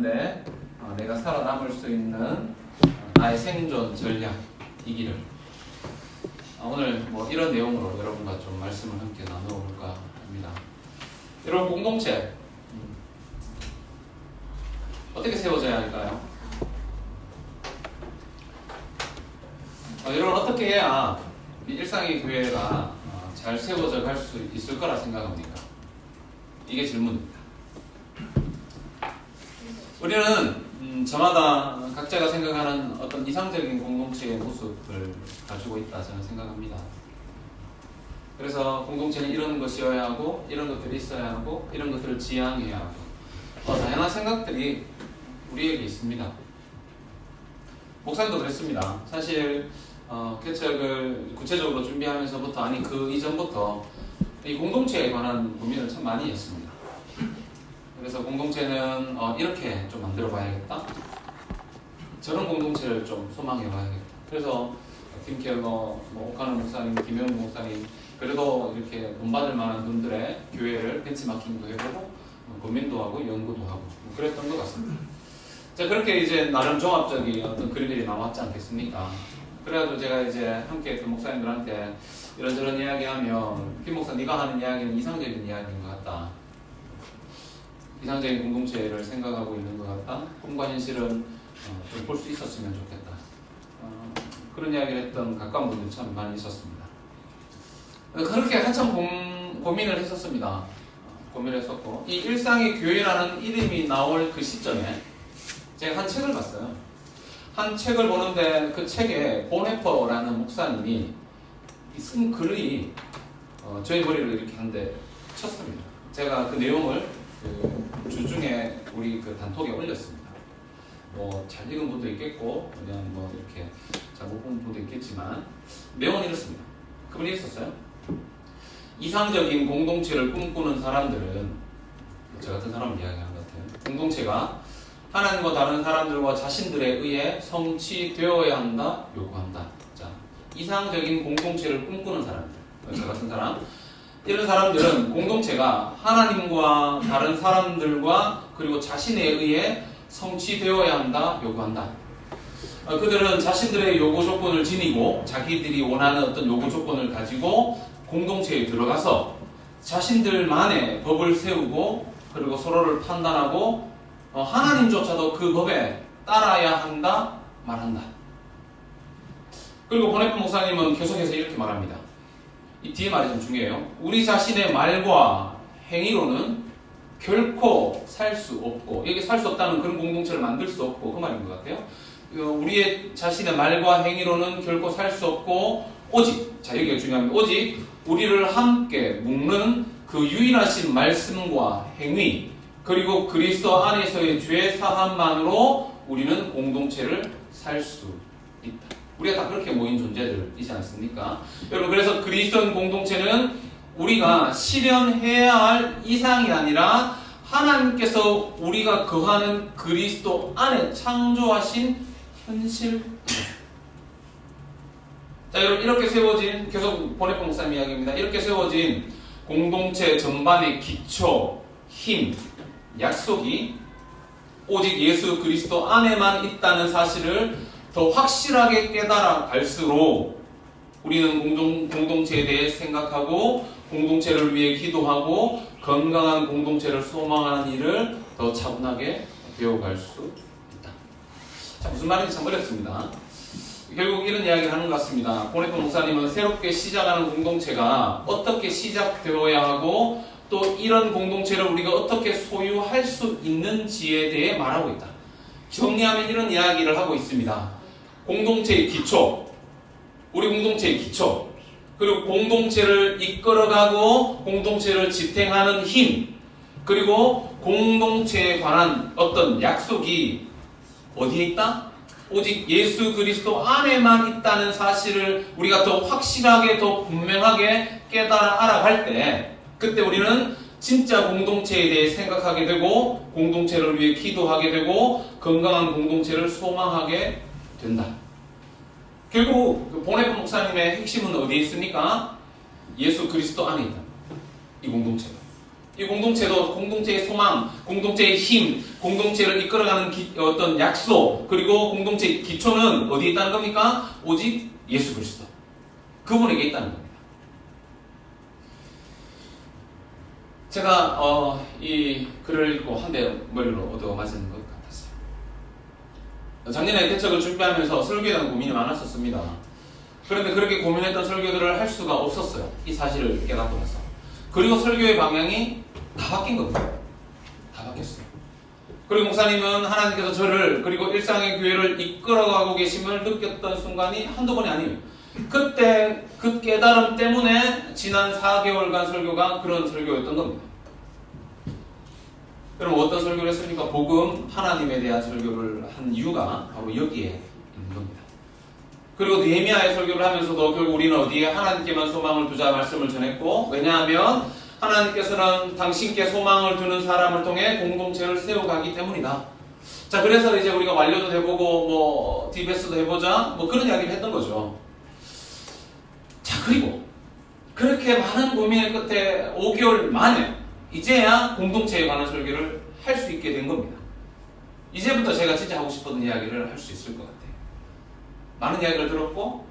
가운데 내가 살아남을 수 있는 나의 생존 전략이기를 오늘 뭐 이런 내용으로 여러분과 좀 말씀을 함께 나눠볼까 합니다. 여러분, 공동체 어떻게 세워져야 할까요? 여러분, 어떻게 해야 일상의 교회가 잘 세워져 갈 수 있을 거라 생각합니까? 이게 질문입니다. 우리는 저마다 각자가 생각하는 어떤 이상적인 공동체의 모습을 가지고 있다 저는 생각합니다. 그래서 공동체는 이런 것이어야 하고 이런 것들이 있어야 하고 이런 것들을 지향해야 하고 다양한 생각들이 우리에게 있습니다. 목사님도 그랬습니다. 사실 개척을 구체적으로 준비하면서부터 아니 그 이전부터 이 공동체에 관한 고민을 참 많이 했습니다. 그래서 공동체는 이렇게 좀 만들어 봐야겠다. 저런 공동체를 좀 소망해 봐야겠다. 그래서 팀케어 오카노 목사님, 김영훈 목사님 그래도 이렇게 본받을 만한 분들의 교회를 벤치마킹도 해보고 고민도 하고 연구도 하고 그랬던 것 같습니다. 자, 그렇게 이제 나름 종합적인 어떤 그림들이 나왔지 않겠습니까? 그래가지고 제가 이제 함께 그 목사님들한테 이런저런 이야기하면 김 목사 네가 하는 이야기는 이상적인 이야기인 것 같다. 이상적인 공동체를 생각하고 있는 것 같다. 꿈과 현실은 좀 볼 수 있었으면 좋겠다. 그런 이야기를 했던 가까운 분들이 참 많이 있었습니다. 그렇게 한참 고민을 했었습니다. 고민을 했었고 이 일상의 교회라는 이름이 나올 그 시점에 제가 한 책을 봤어요. 한 책을 보는데 그 책에 보네퍼라는 목사님이 쓴 글이 저희 머리를 이렇게 한 대 쳤습니다. 제가 그 내용을 주중에 우리 그 단톡에 올렸습니다. 뭐 잘 읽은 분도 있겠고 그냥 뭐 이렇게 잘 못 본 분도 있겠지만 내용은 이렇습니다. 그분이 있었어요. 이상적인 공동체를 꿈꾸는 사람들은 저 같은 사람을 이야기하는 것 같아요. 공동체가 하나님과 다른 사람들과 자신들에 의해 성취되어야 한다, 요구한다. 자, 이상적인 공동체를 꿈꾸는 사람들, 저 같은 사람, 이런 사람들은 공동체가 하나님과 다른 사람들과 그리고 자신에 의해 성취되어야 한다, 요구한다. 그들은 자신들의 요구 조건을 지니고 자기들이 원하는 어떤 요구 조건을 가지고 공동체에 들어가서 자신들만의 법을 세우고 그리고 서로를 판단하고 하나님조차도 그 법에 따라야 한다, 말한다. 그리고 보네퍼 목사님은 계속해서 이렇게 말합니다. 이 뒤에 말이 좀 중요해요. 우리 자신의 말과 행위로는 결코 살 수 없고, 여기 살 수 없다는 그런 공동체를 만들 수 없고 그 말인 것 같아요. 우리의 자신의 말과 행위로는 결코 살 수 없고 오직, 자 여기가 중요합니다. 오직 우리를 함께 묶는 그 유일하신 말씀과 행위 그리고 그리스도 안에서의 죄 사함만으로 우리는 공동체를 살 수 있다. 우리가 다 그렇게 모인 존재들이지 않습니까? 여러분, 그래서 그리스도인 공동체는 우리가 실현해야 할 이상이 아니라 하나님께서 우리가 거하는 그리스도 안에 창조하신 현실. 자, 여러분, 이렇게 세워진, 계속 보네퍼 목사님 이야기입니다. 이렇게 세워진 공동체 전반의 기초, 힘, 약속이 오직 예수 그리스도 안에만 있다는 사실을 더 확실하게 깨달아 갈수록 우리는 공동체에 대해 생각하고 공동체를 위해 기도하고 건강한 공동체를 소망하는 일을 더 차분하게 배워갈 수 있다. 자, 무슨 말인지 참 어렵습니다. 결국 이런 이야기를 하는 것 같습니다. 보네퍼 목사님은 새롭게 시작하는 공동체가 어떻게 시작되어야 하고 또 이런 공동체를 우리가 어떻게 소유할 수 있는지에 대해 말하고 있다. 정리하면 이런 이야기를 하고 있습니다. 공동체의 기초, 우리 공동체의 기초, 그리고 공동체를 이끌어가고 공동체를 지탱하는 힘, 그리고 공동체에 관한 어떤 약속이 어디에 있다? 오직 예수 그리스도 안에만 있다는 사실을 우리가 더 확실하게, 더 분명하게 깨달아 알아갈 때 그때 우리는 진짜 공동체에 대해 생각하게 되고 공동체를 위해 기도하게 되고 건강한 공동체를 소망하게 된다. 결국 보네퍼 목사님의 핵심은 어디에 있습니까? 예수 그리스도 안에 있다. 이 공동체가. 이 공동체도 공동체의 소망, 공동체의 힘, 공동체를 이끌어가는 어떤 약속, 그리고 공동체의 기초는 어디에 있다는 겁니까? 오직 예수 그리스도. 그분에게 있다는 겁니다. 제가 이 글을 읽고 한 대 머리로 얻어 맞은 것 같았어요. 작년에 대책을 준비하면서 설교에 대한 고민이 많았었습니다. 그런데 그렇게 고민했던 설교들을 할 수가 없었어요. 이 사실을 깨닫고 나서. 그리고 설교의 방향이 다 바뀐 겁니다. 다 바뀌었어요. 그리고 목사님은 하나님께서 저를 그리고 일상의 교회를 이끌어가고 계심을 느꼈던 순간이 한두 번이 아니에요. 그때 그 깨달음 때문에 지난 4개월간 설교가 그런 설교였던 겁니다. 그럼 어떤 설교를 했습니까? 복음, 하나님에 대한 설교를 한 이유가 바로 여기에 있는 겁니다. 그리고 느헤미야의 설교를 하면서도 결국 우리는 어디에 하나님께만 소망을 두자 말씀을 전했고, 왜냐하면 하나님께서는 당신께 소망을 두는 사람을 통해 공동체를 세워가기 때문이다. 자, 그래서 이제 우리가 완료도 해보고 뭐 디베스도 해보자 뭐 그런 이야기를 했던 거죠. 자, 그리고 그렇게 많은 고민의 끝에 5개월 만에 이제야 공동체에 관한 설교를 할 수 있게 된 겁니다. 이제부터 제가 진짜 하고 싶었던 이야기를 할 수 있을 것 같아요. 많은 이야기를 들었고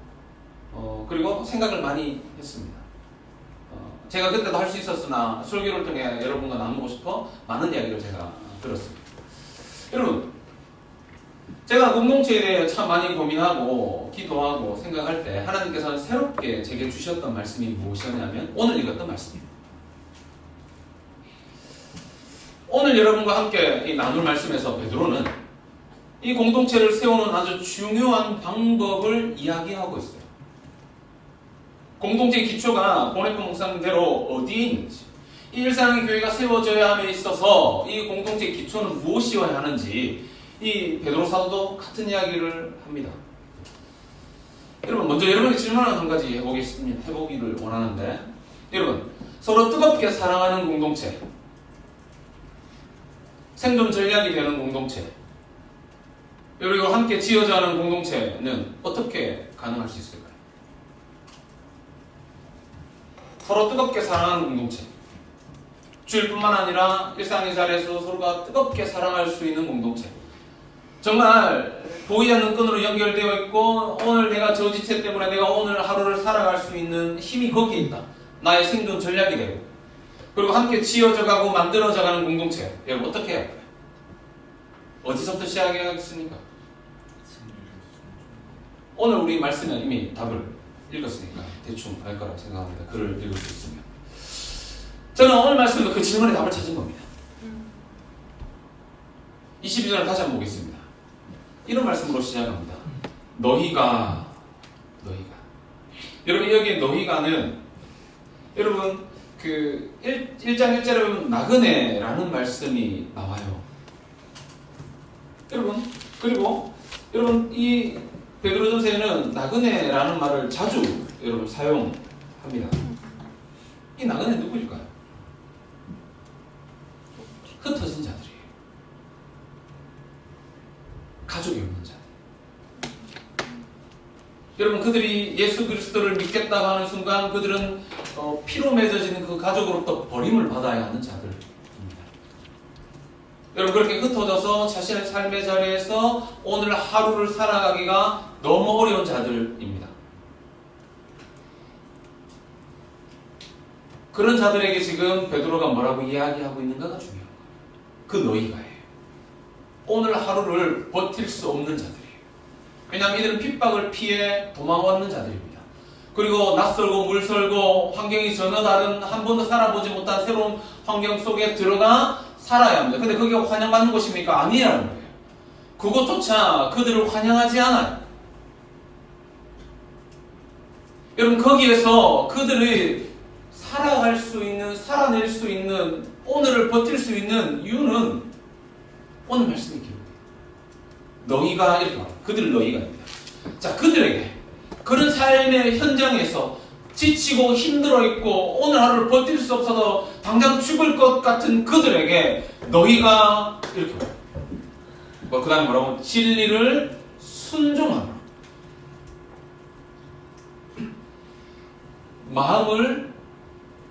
그리고 생각을 많이 했습니다. 제가 그때도 할 수 있었으나 설교를 통해 여러분과 나누고 싶어 많은 이야기를 제가 들었습니다. 여러분, 제가 공동체에 대해 참 많이 고민하고 기도하고 생각할 때 하나님께서는 새롭게 제게 주셨던 말씀이 무엇이었냐면 오늘 읽었던 말씀입니다. 오늘 여러분과 함께 나눌 말씀에서 베드로는 이 공동체를 세우는 아주 중요한 방법을 이야기하고 있어요. 공동체의 기초가 보네폰 목사님대로 어디에 있는지, 이 일상의 교회가 세워져야 함에 있어서 이 공동체의 기초는 무엇이어야 하는지 이 베드로 사도도 같은 이야기를 합니다. 여러분, 먼저 여러분에게 질문을 한 가지 해보기를 원하는데, 여러분, 서로 뜨겁게 사랑하는 공동체, 생존 전략이 되는 공동체, 그리고 함께 지어져 가는 공동체는 어떻게 가능할 수 있을까요? 서로 뜨겁게 사랑하는 공동체, 주일뿐만 아니라 일상의 자리에서 서로가 뜨겁게 사랑할 수 있는 공동체, 정말 보이지 않는 끈으로 연결되어 있고 오늘 내가 저 지체 때문에 내가 오늘 하루를 살아갈 수 있는 힘이 거기에 있다. 나의 생존 전략이 되고, 그리고 함께 지어져가고 만들어져가는 공동체, 여러분 어떻게 해야 할까요? 어디서부터 시작하겠습니까? 오늘 우리 말씀은 이미 답을 읽었으니까 대충 알 거라고 생각합니다. 글을 읽을 수 있으면. 저는 오늘 말씀도 그 질문에 답을 찾은 겁니다. 22절을 다시 한번 보겠습니다. 이런 말씀으로 시작합니다. 너희가. 여러분, 여기 너희가는 여러분 그 1장 1절에 보면 나그네라는 말씀이 나와요. 여러분, 그리고 여러분 이 베드로전서에는 나그네라는 말을 자주 여러분 사용합니다. 이 나그네 누구일까요? 흩어진 자들이에요. 가족이 없는 자들. 여러분, 그들이 예수 그리스도를 믿겠다고 하는 순간 그들은 피로 맺어지는 그 가족으로부터 버림을 받아야 하는 자들입니다. 여러분, 그렇게 흩어져서 자신의 삶의 자리에서 오늘 하루를 살아가기가 너무 어려운 자들입니다. 그런 자들에게 지금 베드로가 뭐라고 이야기하고 있는가가 중요한 거예요. 그 너희가예요. 오늘 하루를 버틸 수 없는 자들이에요. 왜냐하면 이들은 핍박을 피해 도망왔는 자들입니다. 그리고 낯설고 물설고 환경이 전혀 다른, 한 번도 살아보지 못한 새로운 환경 속에 들어가 살아야 합니다. 근데 그게 환영받는 것입니까? 아니라는 거예요. 그것조차 그들을 환영하지 않아요. 여러분, 거기에서 그들이 살아갈 수 있는, 살아낼 수 있는, 오늘을 버틸 수 있는 이유는 오늘 말씀이 기록해요. 너희가 이렇게 말해요. 그들 너희가입니다. 자, 그들에게 그런 삶의 현장에서 지치고 힘들어 있고 오늘 하루를 버틸 수 없어서 당장 죽을 것 같은 그들에게 너희가 이렇게 말해요. 그 다음에 뭐라고? 진리를 순종하라. 마음을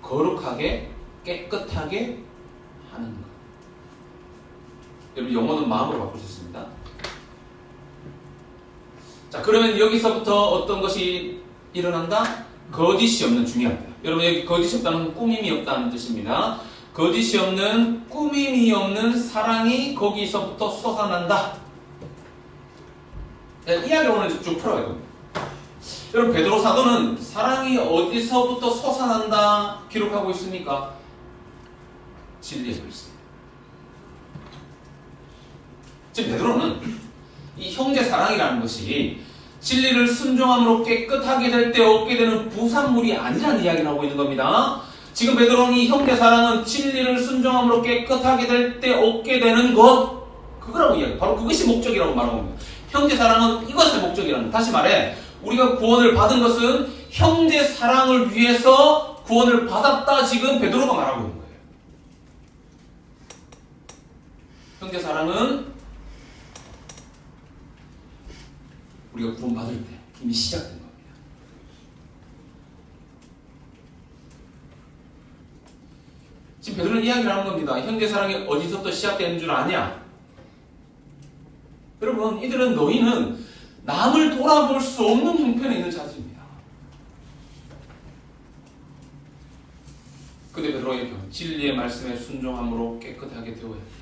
거룩하게 깨끗하게 하는 것. 여러분 영어는 마음으로 바꿀 수 있습니다. 자, 그러면 여기서부터 어떤 것이 일어난다? 거짓이 없는, 중요합니다. 여러분 여기 거짓이 없다는 꾸밈이 없다는 뜻입니다. 거짓이 없는, 꾸밈이 없는 사랑이 거기서부터 솟아난다. 이야기를 오늘 쭉 풀어갈 겁니다. 여러분 베드로 사도는 사랑이 어디서부터 솟아난다 기록하고 있습니까? 진리의 말씀. 지금 베드로는 이 형제 사랑이라는 것이 진리를 순종함으로 깨끗하게 될 때 얻게 되는 부산물이 아니라는 이야기를 하고 있는 겁니다. 지금 베드로는 이 형제 사랑은 진리를 순종함으로 깨끗하게 될 때 얻게 되는 것, 그거라고 이야기해요. 바로 그것이 목적이라고 말하고 있는 거예요. 형제 사랑은 이것의 목적이라는 거예요. 다시 말해 우리가 구원을 받은 것은 형제 사랑을 위해서 구원을 받았다, 지금 베드로가 말하고 있는 거예요. 형제 사랑은 우리가 구원 받을 때 이미 시작된 겁니다. 지금 베드로는 이야기를 하는 겁니다. 형제 사랑이 어디서부터 시작되는 줄 아냐? 여러분, 이들은 너희는 남을 돌아볼 수 없는 형편에 있는 자들입니다. 근데 베드로가 이렇게 진리의 말씀에 순종함으로 깨끗하게 되어야 합니다.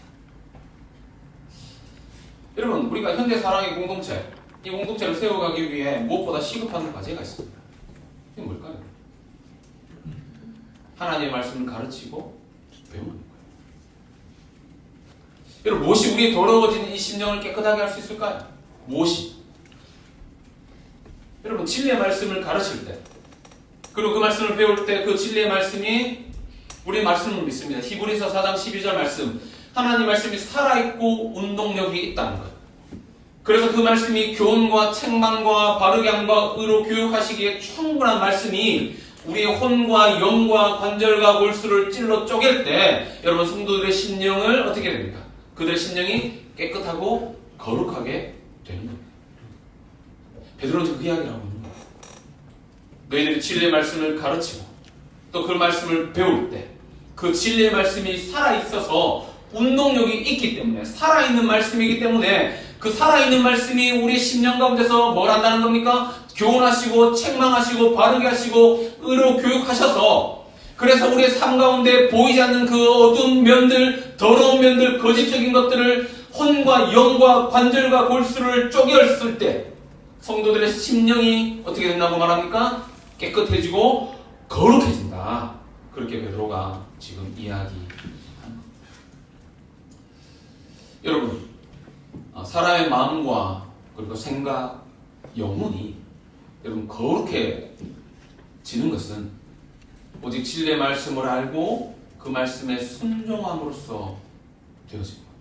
여러분, 우리가 현대 사랑의 공동체, 이 공동체를 세워가기 위해 무엇보다 시급한 과제가 있습니다. 이게 뭘까요? 하나님의 말씀을 가르치고 배우는 거예요. 여러분, 무엇이 우리의 더러워진 이 심령을 깨끗하게 할 수 있을까요? 무엇이? 여러분, 진리의 말씀을 가르칠 때, 그리고 그 말씀을 배울 때 그 진리의 말씀이 우리의 말씀을 믿습니다. 히브리서 4장 12절 말씀, 하나님 말씀이 살아있고 운동력이 있다는 것. 그래서 그 말씀이 교훈과 책망과 바르게 함과 의로 교육하시기에 충분한 말씀이 우리의 혼과 영과 관절과 골수를 찔러 쪼갤 때 여러분 성도들의 심령을 어떻게 됩니까? 그들의 심령이 깨끗하고 거룩하게 되는 겁니다. 베드로는 지금 그 이야기를 하고 있는 거예요. 너희들이 진리의 말씀을 가르치고 또 그 말씀을 배울 때 그 진리의 말씀이 살아있어서 운동력이 있기 때문에, 살아있는 말씀이기 때문에 그 살아있는 말씀이 우리의 심령 가운데서 뭘 한다는 겁니까? 교훈하시고 책망하시고 바르게 하시고 의로 교육하셔서, 그래서 우리의 삶 가운데 보이지 않는 그 어두운 면들, 더러운 면들, 거짓적인 것들을 혼과 영과 관절과 골수를 쪼개었을 때 성도들의 심령이 어떻게 된다고 말합니까? 깨끗해지고 거룩해진다. 그렇게 베드로가 지금 이야기한 겁니다. 여러분, 사람의 마음과 그리고 생각, 영혼이 여러분 거룩해지는 것은 오직 진리의 말씀을 알고 그 말씀에 순종함으로써 되어진 겁니다.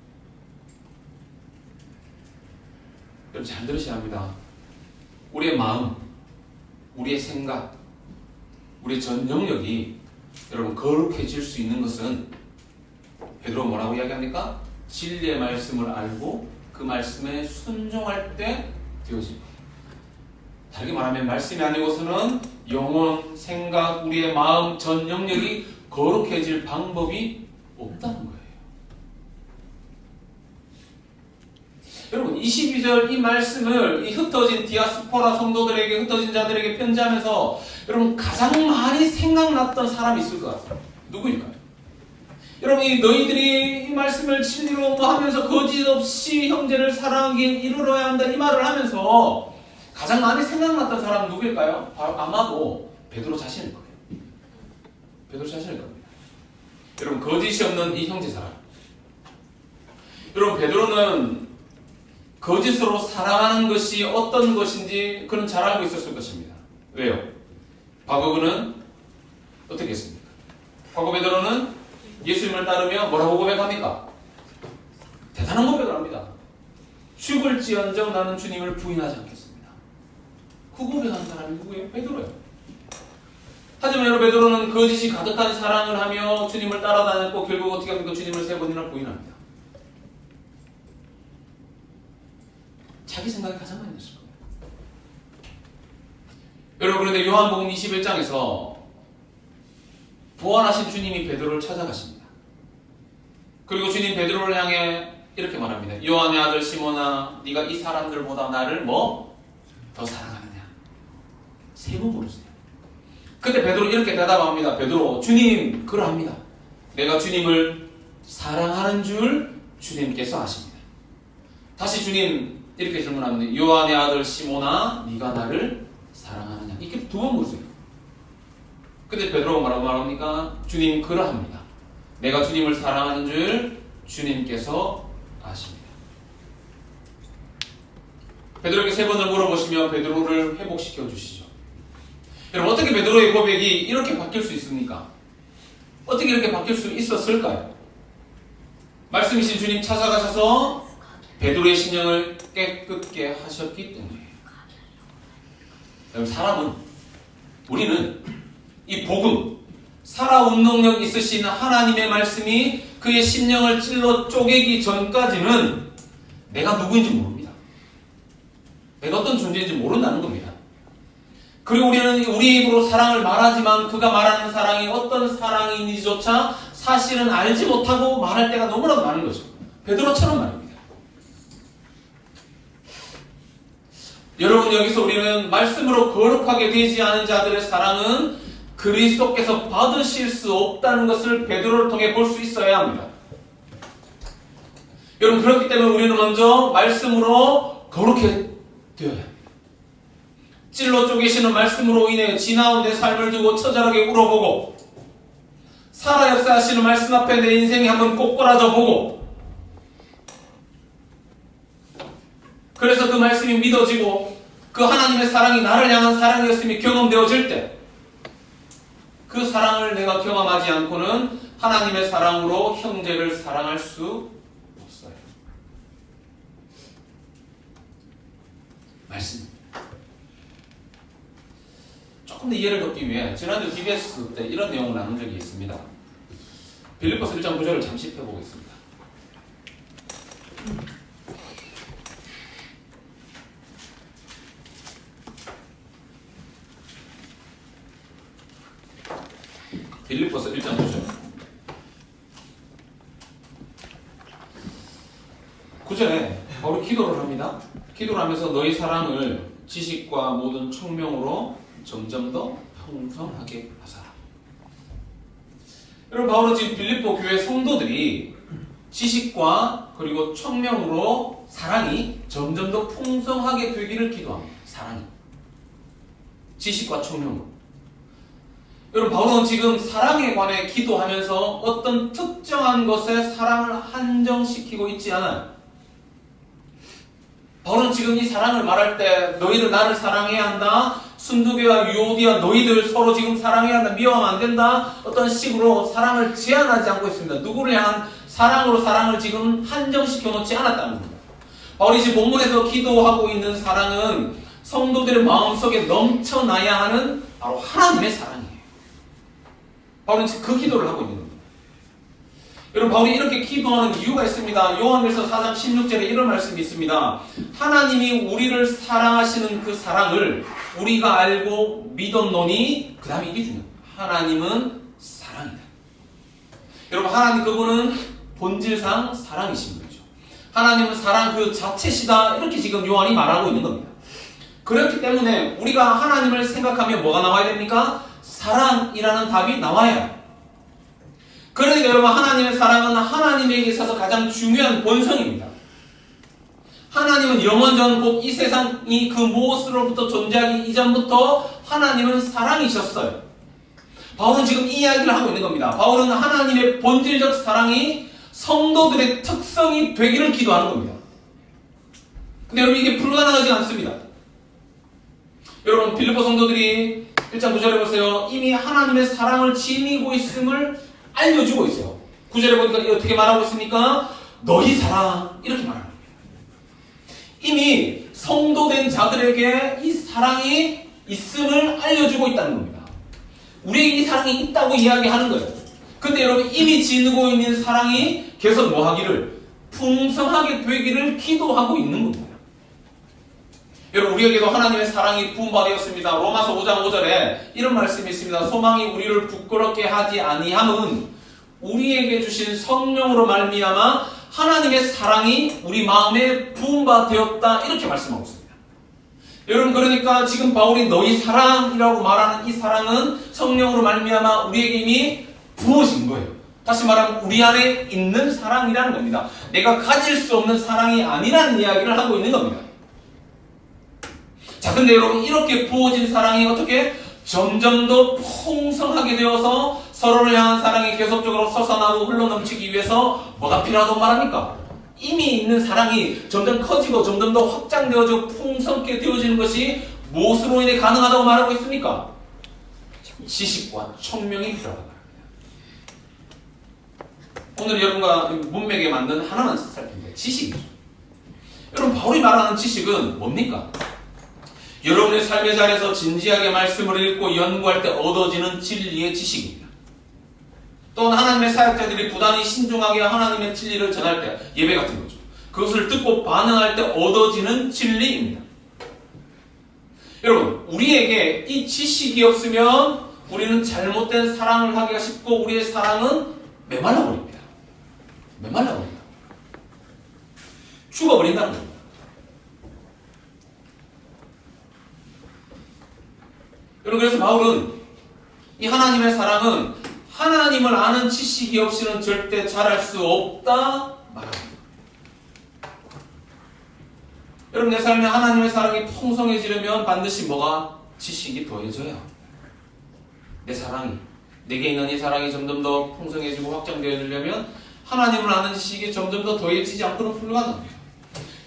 여러분 잘 들으셔야 합니다. 우리의 마음, 우리의 생각, 우리의 전 영역이 여러분 거룩해질 수 있는 것은 베드로가 뭐라고 이야기합니까? 진리의 말씀을 알고 그 말씀에 순종할 때 되어집니다. 다르게 말하면 말씀이 아니고서는 영혼, 생각, 우리의 마음, 전 영역이 거룩해질 방법이 없다는 거예요. 여러분 22절 이 말씀을 이 흩어진 디아스포라 성도들에게, 흩어진 자들에게 편지하면서 여러분 가장 많이 생각났던 사람이 있을 것 같아요. 누구일까요? 여러분 너희들이 이 말씀을 진리로 하면서 거짓 없이 형제를 사랑하기에 이르러야 한다 이 말을 하면서 가장 많이 생각났던 사람은 누구일까요? 바로 아마도 베드로 자신일 거예요. 베드로 자신일 겁니다. 여러분 거짓이 없는 이 형제 사랑. 여러분 베드로는 거짓으로 사랑하는 것이 어떤 것인지 그는 잘 알고 있었을 것입니다. 왜요? 과거 그는 어떻게 했습니까? 과거 베드로는 예수님을 따르며 뭐라고 고백합니까? 대단한 고백을 합니다. 죽을지언정 나는 주님을 부인하지 않겠습니다. 그 고백한 사람이 누구예요? 베드로예요. 하지만 여러분 베드로는 거짓이 가득한 사랑을 하며 주님을 따라다녔고 결국 어떻게 합니까? 주님을 3번이나 부인합니다. 자기 생각이 가장 많이 났을 거예요. 여러분 그런데 요한복음 21장에서 부활하신 주님이 베드로를 찾아가십니다. 그리고 주님 베드로를 향해 이렇게 말합니다. 요한의 아들 시몬아, 네가 이 사람들보다 나를 더 사랑하느냐? 3번 부르세요. 그때 베드로 이렇게 대답합니다. 베드로, 주님 그러합니다. 내가 주님을 사랑하는 줄 주님께서 아십니다. 다시 주님 이렇게 질문합니다. 요한의 아들 시몬아, 네가 나를 사랑하느냐? 이렇게 2번 물으세요. 근데 베드로가 뭐라고 말합니까? 주님 그러합니다. 내가 주님을 사랑하는 줄 주님께서 아십니다. 베드로에게 3번을 물어보시며 베드로를 회복시켜 주시죠. 여러분, 어떻게 베드로의 고백이 이렇게 바뀔 수 있습니까? 어떻게 이렇게 바뀔 수 있었을까요? 말씀이신 주님 찾아가셔서 베드로의 심령을 깨끗게 하셨기 때문이에요. 여러분, 우리는 이 복음, 살아온 능력 있으신 하나님의 말씀이 그의 심령을 찔러 쪼개기 전까지는 내가 누구인지 모릅니다. 내가 어떤 존재인지 모른다는 겁니다. 그리고 우리는 우리 입으로 사랑을 말하지만 그가 말하는 사랑이 어떤 사랑인지조차 사실은 알지 못하고 말할 때가 너무나도 많은 거죠. 베드로처럼 말입니다. 여러분, 여기서 우리는 말씀으로 거룩하게 되지 않은 자들의 사랑은 그리스도께서 받으실 수 없다는 것을 베드로를 통해 볼 수 있어야 합니다. 여러분, 그렇기 때문에 우리는 먼저 말씀으로 거룩해 되어야 합니다. 찔러 쪼개시는 말씀으로 인해 지나온 내 삶을 두고 처절하게 울어보고, 살아 역사하시는 말씀 앞에 내 인생이 한번 꼬꾸라져 보고, 그래서 그 말씀이 믿어지고 그 하나님의 사랑이 나를 향한 사랑이었음이 경험되어질 때, 그 사랑을 내가 경험하지 않고는 하나님의 사랑으로 형제를 사랑할 수 없어요. 말씀. 조금 더 이해를 돕기 위해 지난주 DBS 때 이런 내용을 나눈 적이 있습니다. 빌립보서 1장 9절을 잠시 펴보겠습니다. 빌립보서 1장 9절. 9절에 바로 기도를 합니다. 기도를 하면서 너희 사랑을 지식과 모든 총명으로 점점 더 풍성하게 하사라. 여러분, 바울은 지금 빌립보 교회 성도들이 지식과 그리고 총명으로 사랑이 점점 더 풍성하게 되기를 기도합니다. 사랑이. 지식과 총명으로. 여러분, 바울은 지금 사랑에 관해 기도하면서 어떤 특정한 것에 사랑을 한정시키고 있지 않아요. 바울은 지금 이 사랑을 말할 때 너희들 나를 사랑해야 한다, 순두개와 유오디아 너희들 서로 지금 사랑해야 한다, 미워하면 안 된다, 어떤 식으로 사랑을 제한하지 않고 있습니다. 누구를 향한 사랑으로 사랑을 지금 한정시켜 놓지 않았다는 겁니다. 바울이 지금 본문에서 기도하고 있는 사랑은 성도들의 마음속에 넘쳐나야 하는 바로 하나님의 사랑이에요. 바울은 그 기도를 하고 있는 겁니다. 여러분, 바울이 이렇게 기도하는 이유가 있습니다. 요한일서 4장 16절에 이런 말씀이 있습니다. 하나님이 우리를 사랑하시는 그 사랑을 우리가 알고 믿었노니, 그 다음에 이게 중요합니다. 하나님은 사랑이다. 여러분, 하나님 그분은 본질상 사랑이신 거죠. 하나님은 사랑 그 자체시다, 이렇게 지금 요한이 말하고 있는 겁니다. 그렇기 때문에 우리가 하나님을 생각하면 뭐가 나와야 됩니까? 사랑이라는 답이 나와야 해요. 그러니까 여러분, 하나님의 사랑은 하나님에게 있어서 가장 중요한 본성입니다. 하나님은 영원전 곧 이 세상이 그 무엇으로부터 존재하기 이전부터 하나님은 사랑이셨어요. 바울은 지금 이 이야기를 하고 있는 겁니다. 바울은 하나님의 본질적 사랑이 성도들의 특성이 되기를 기도하는 겁니다. 근데 여러분, 이게 불가능하지 않습니다. 여러분, 빌립보 성도들이 1장 9절에 보세요. 이미 하나님의 사랑을 지니고 있음을 알려주고 있어요. 9절에 보니까 어떻게 말하고 있습니까? 너희 사랑, 이렇게 말합니다. 이미 성도된 자들에게 이 사랑이 있음을 알려주고 있다는 겁니다. 우리에게 이 사랑이 있다고 이야기하는 거예요. 근데 여러분, 이미 지니고 있는 사랑이 계속 뭐 하기를? 풍성하게 되기를 기도하고 있는 겁니다. 여러분, 우리에게도 하나님의 사랑이 부음받았습니다. 로마서 5장 5절에 이런 말씀이 있습니다. 소망이 우리를 부끄럽게 하지 아니함은 우리에게 주신 성령으로 말미암아 하나님의 사랑이 우리 마음에 부은 바 되었다 이렇게 말씀하고 있습니다. 여러분 그러니까 지금 바울이 너희 사랑이라고 말하는 이 사랑은 성령으로 말미암아 우리에게 이미 부어진 거예요. 다시 말하면 우리 안에 있는 사랑이라는 겁니다. 내가 가질 수 없는 사랑이 아니라는 이야기를 하고 있는 겁니다. 자, 근데 여러분 이렇게 부어진 사랑이 어떻게 점점 더 풍성하게 되어서 서로를 향한 사랑이 계속적으로 솟아나고 흘러넘치기 위해서 뭐가 필요하다고 말합니까? 이미 있는 사랑이 점점 커지고 점점 더 확장되어지고 풍성하게 되어지는 것이 무엇으로 인해 가능하다고 말하고 있습니까? 지식과 총명이 필요하다. 오늘 여러분과 문맥에 맞는 하나만 살펴볼게요. 지식이죠. 여러분 바울이 말하는 지식은 뭡니까? 여러분의 삶의 자리에서 진지하게 말씀을 읽고 연구할 때 얻어지는 진리의 지식입니다. 또는 하나님의 사역자들이 부단히 신중하게 하나님의 진리를 전할 때 예배 같은 거죠. 그것을 듣고 반응할 때 얻어지는 진리입니다. 여러분 우리에게 이 지식이 없으면 우리는 잘못된 사랑을 하기가 쉽고 우리의 사랑은 메말라 버립니다. 메말라 버립니다. 죽어버린다는 겁니다. 여러분 그래서 바울은 이 하나님의 사랑은 하나님을 아는 지식이 없이는 절대 잘할 수 없다 말합니다. 여러분 내 삶에 하나님의 사랑이 풍성해지려면 반드시 뭐가? 지식이 더해져야 내 사랑이 내게 있는 이 사랑이 점점 더 풍성해지고 확장되어지려면 하나님을 아는 지식이 점점 더 더해지지 않고는 불가능합니다.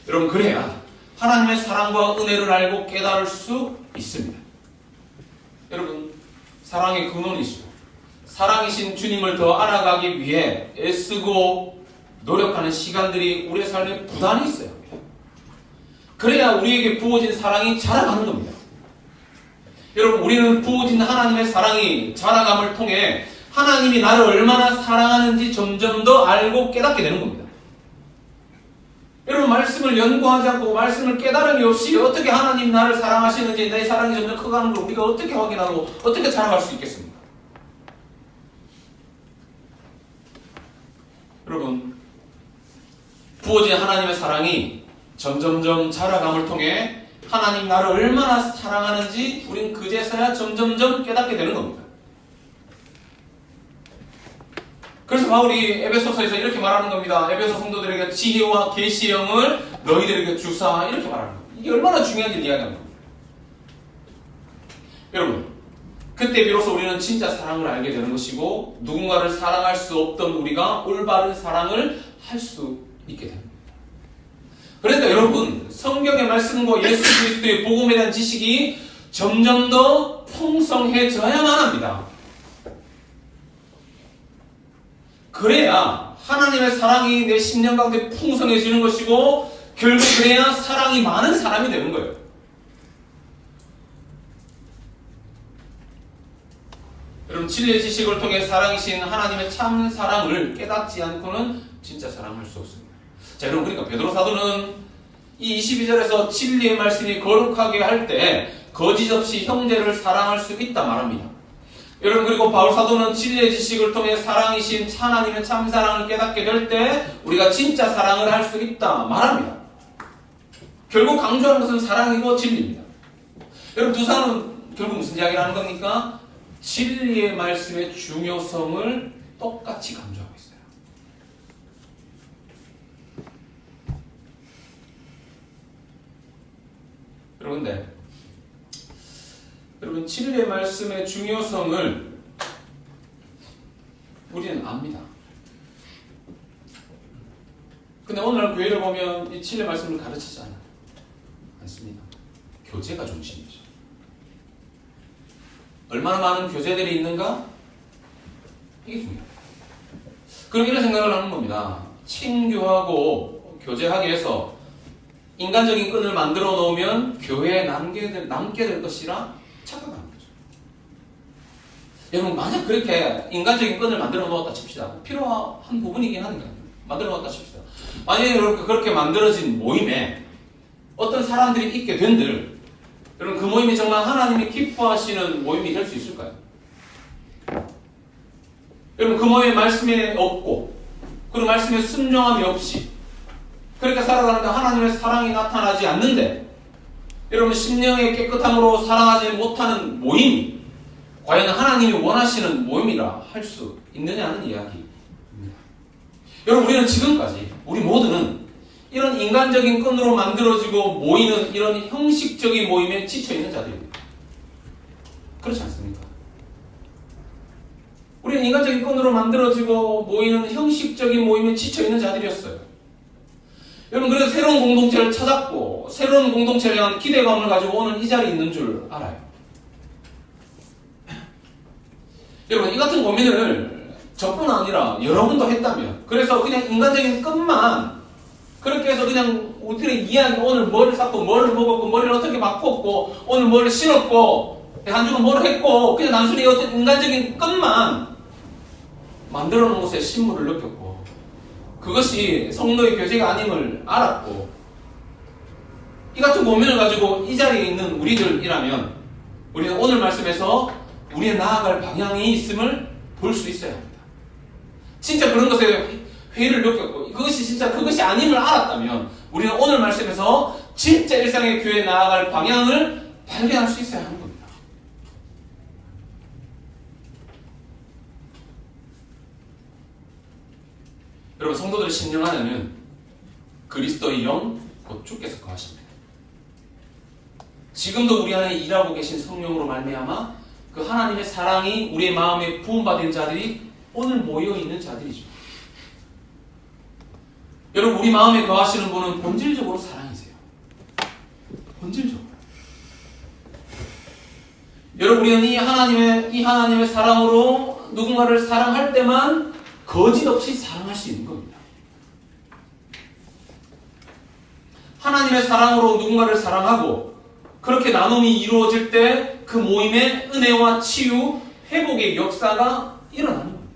여러분 그래야 하나님의 사랑과 은혜를 알고 깨달을 수 있습니다. 여러분 사랑의 근원이시고 사랑이신 주님을 더 알아가기 위해 애쓰고 노력하는 시간들이 우리의 삶에 부단히 있어야 합니다. 그래야 우리에게 부어진 사랑이 자라가는 겁니다. 여러분 우리는 부어진 하나님의 사랑이 자라감을 통해 하나님이 나를 얼마나 사랑하는지 점점 더 알고 깨닫게 되는 겁니다. 여러분 말씀을 연구하지 않고 말씀을 깨달음이 없이 어떻게 하나님 나를 사랑하시는지 내 사랑이 점점 커가는 걸 우리가 어떻게 확인하고 어떻게 자라갈 수 있겠습니까? 여러분 부어진 하나님의 사랑이 점점점 자라감을 통해 하나님 나를 얼마나 사랑하는지 우린 그제서야 점점점 깨닫게 되는 겁니다. 그래서 바울이 에베소서에서 이렇게 말하는 겁니다. 에베소 성도들에게 지혜와 계시의 영을 너희들에게 주사 이렇게 말하는 겁니다. 이게 얼마나 중요한지 이야기하는 겁니다. 여러분 그때 비로소 우리는 진짜 사랑을 알게 되는 것이고 누군가를 사랑할 수 없던 우리가 올바른 사랑을 할 수 있게 됩니다. 그러니까 여러분 성경의 말씀과 예수 그리스도의 복음에 대한 지식이 점점 더 풍성해져야만 합니다. 그래야 하나님의 사랑이 내 심령 가운데 풍성해지는 것이고 결국 그래야 사랑이 많은 사람이 되는 거예요. 여러분 진리의 지식을 통해 사랑이신 하나님의 참 사랑을 깨닫지 않고는 진짜 사랑할 수 없습니다. 자 여러분 그러니까 베드로 사도는 이 22절에서 진리의 말씀이 거룩하게 할 때 거짓 없이 형제를 사랑할 수 있다 말합니다. 여러분 그리고 바울 사도는 진리의 지식을 통해 사랑이신 하나님의 참 사랑을 깨닫게 될 때 우리가 진짜 사랑을 할 수 있다 말합니다. 결국 강조하는 것은 사랑이고 진리입니다. 여러분 두 사람은 결국 무슨 이야기를 하는 겁니까? 진리의 말씀의 중요성을 똑같이 강조하고 있어요. 여러분 진리의 말씀의 중요성을 우리는 압니다. 근데 오늘 교회를 보면 이 진리의 말씀을 가르치지 않습니다. 교제가 중심이죠. 얼마나 많은 교제들이 있는가? 이게 중요해요. 그럼 이런 생각을 하는 겁니다. 친교하고 교제하기 위해서 인간적인 끈을 만들어 놓으면 교회에 남게 될 것이라 착각하는 거죠. 여러분 만약 그렇게 인간적인 끈을 만들어 놓았다 칩시다. 필요한 부분이긴 하니까 만들어 놓았다 칩시다. 만약에 그렇게 만들어진 모임에 어떤 사람들이 있게 된들 여러분 그 모임이 정말 하나님이 기뻐하시는 모임이 될 수 있을까요? 여러분 그 모임에 말씀이 없고 그리고 말씀에 순종함이 없이 그렇게 살아가는데 하나님의 사랑이 나타나지 않는데 여러분 심령의 깨끗함으로 살아가지 못하는 모임이 과연 하나님이 원하시는 모임이라 할 수 있느냐는 이야기입니다. 여러분 우리는 지금까지 우리 모두는 이런 인간적인 끈으로 만들어지고 모이는 이런 형식적인 모임에 지쳐있는 자들입니다. 그렇지 않습니까? 우리는 인간적인 끈으로 만들어지고 모이는 형식적인 모임에 지쳐있는 자들이었어요. 여러분 그래서 새로운 공동체를 찾았고 새로운 공동체에 대한 기대감을 가지고 오늘 이 자리에 있는 줄 알아요. 여러분 이 같은 고민을 저뿐 아니라 여러 번도 했다면 그래서 그냥 인간적인 끈만 그렇게 해서 그냥 우리의 이야기 오늘 뭐를 샀고 뭐를 먹었고 머리를 어떻게 바꿨고 오늘 뭐를 신었고 한 주간 뭐를 했고 그냥 단순히 어떤 인간적인 끈만 만들어 놓은 곳에 신물을 느꼈고 그것이 성도의 교제가 아님을 알았고 이 같은 고민을 가지고 이 자리에 있는 우리들이라면 우리는 오늘 말씀에서 우리의 나아갈 방향이 있음을 볼 수 있어야 합니다. 진짜 그런 것에 회의를 느꼈고 그것이 아님을 알았다면 우리는 오늘 말씀에서 진짜 일상의 교회에 나아갈 방향을 발견할 수 있어야 하는 겁니다. 여러분 성도들의 심령 안에는 그리스도의 영 곧 주께서 거하십니다. 지금도 우리 안에 일하고 계신 성령으로 말미암아 그 하나님의 사랑이 우리의 마음에 부음받은 자들이 오늘 모여있는 자들이죠. 여러분 우리 마음에 거하시는 분은 본질적으로 사랑이세요. 본질적으로. 여러분 우리는 이 하나님의 사랑으로 누군가를 사랑할 때만 거짓없이 사랑할 수 있는 겁니다. 하나님의 사랑으로 누군가를 사랑하고 그렇게 나눔이 이루어질 때 그 모임에 은혜와 치유, 회복의 역사가 일어나는 겁니다.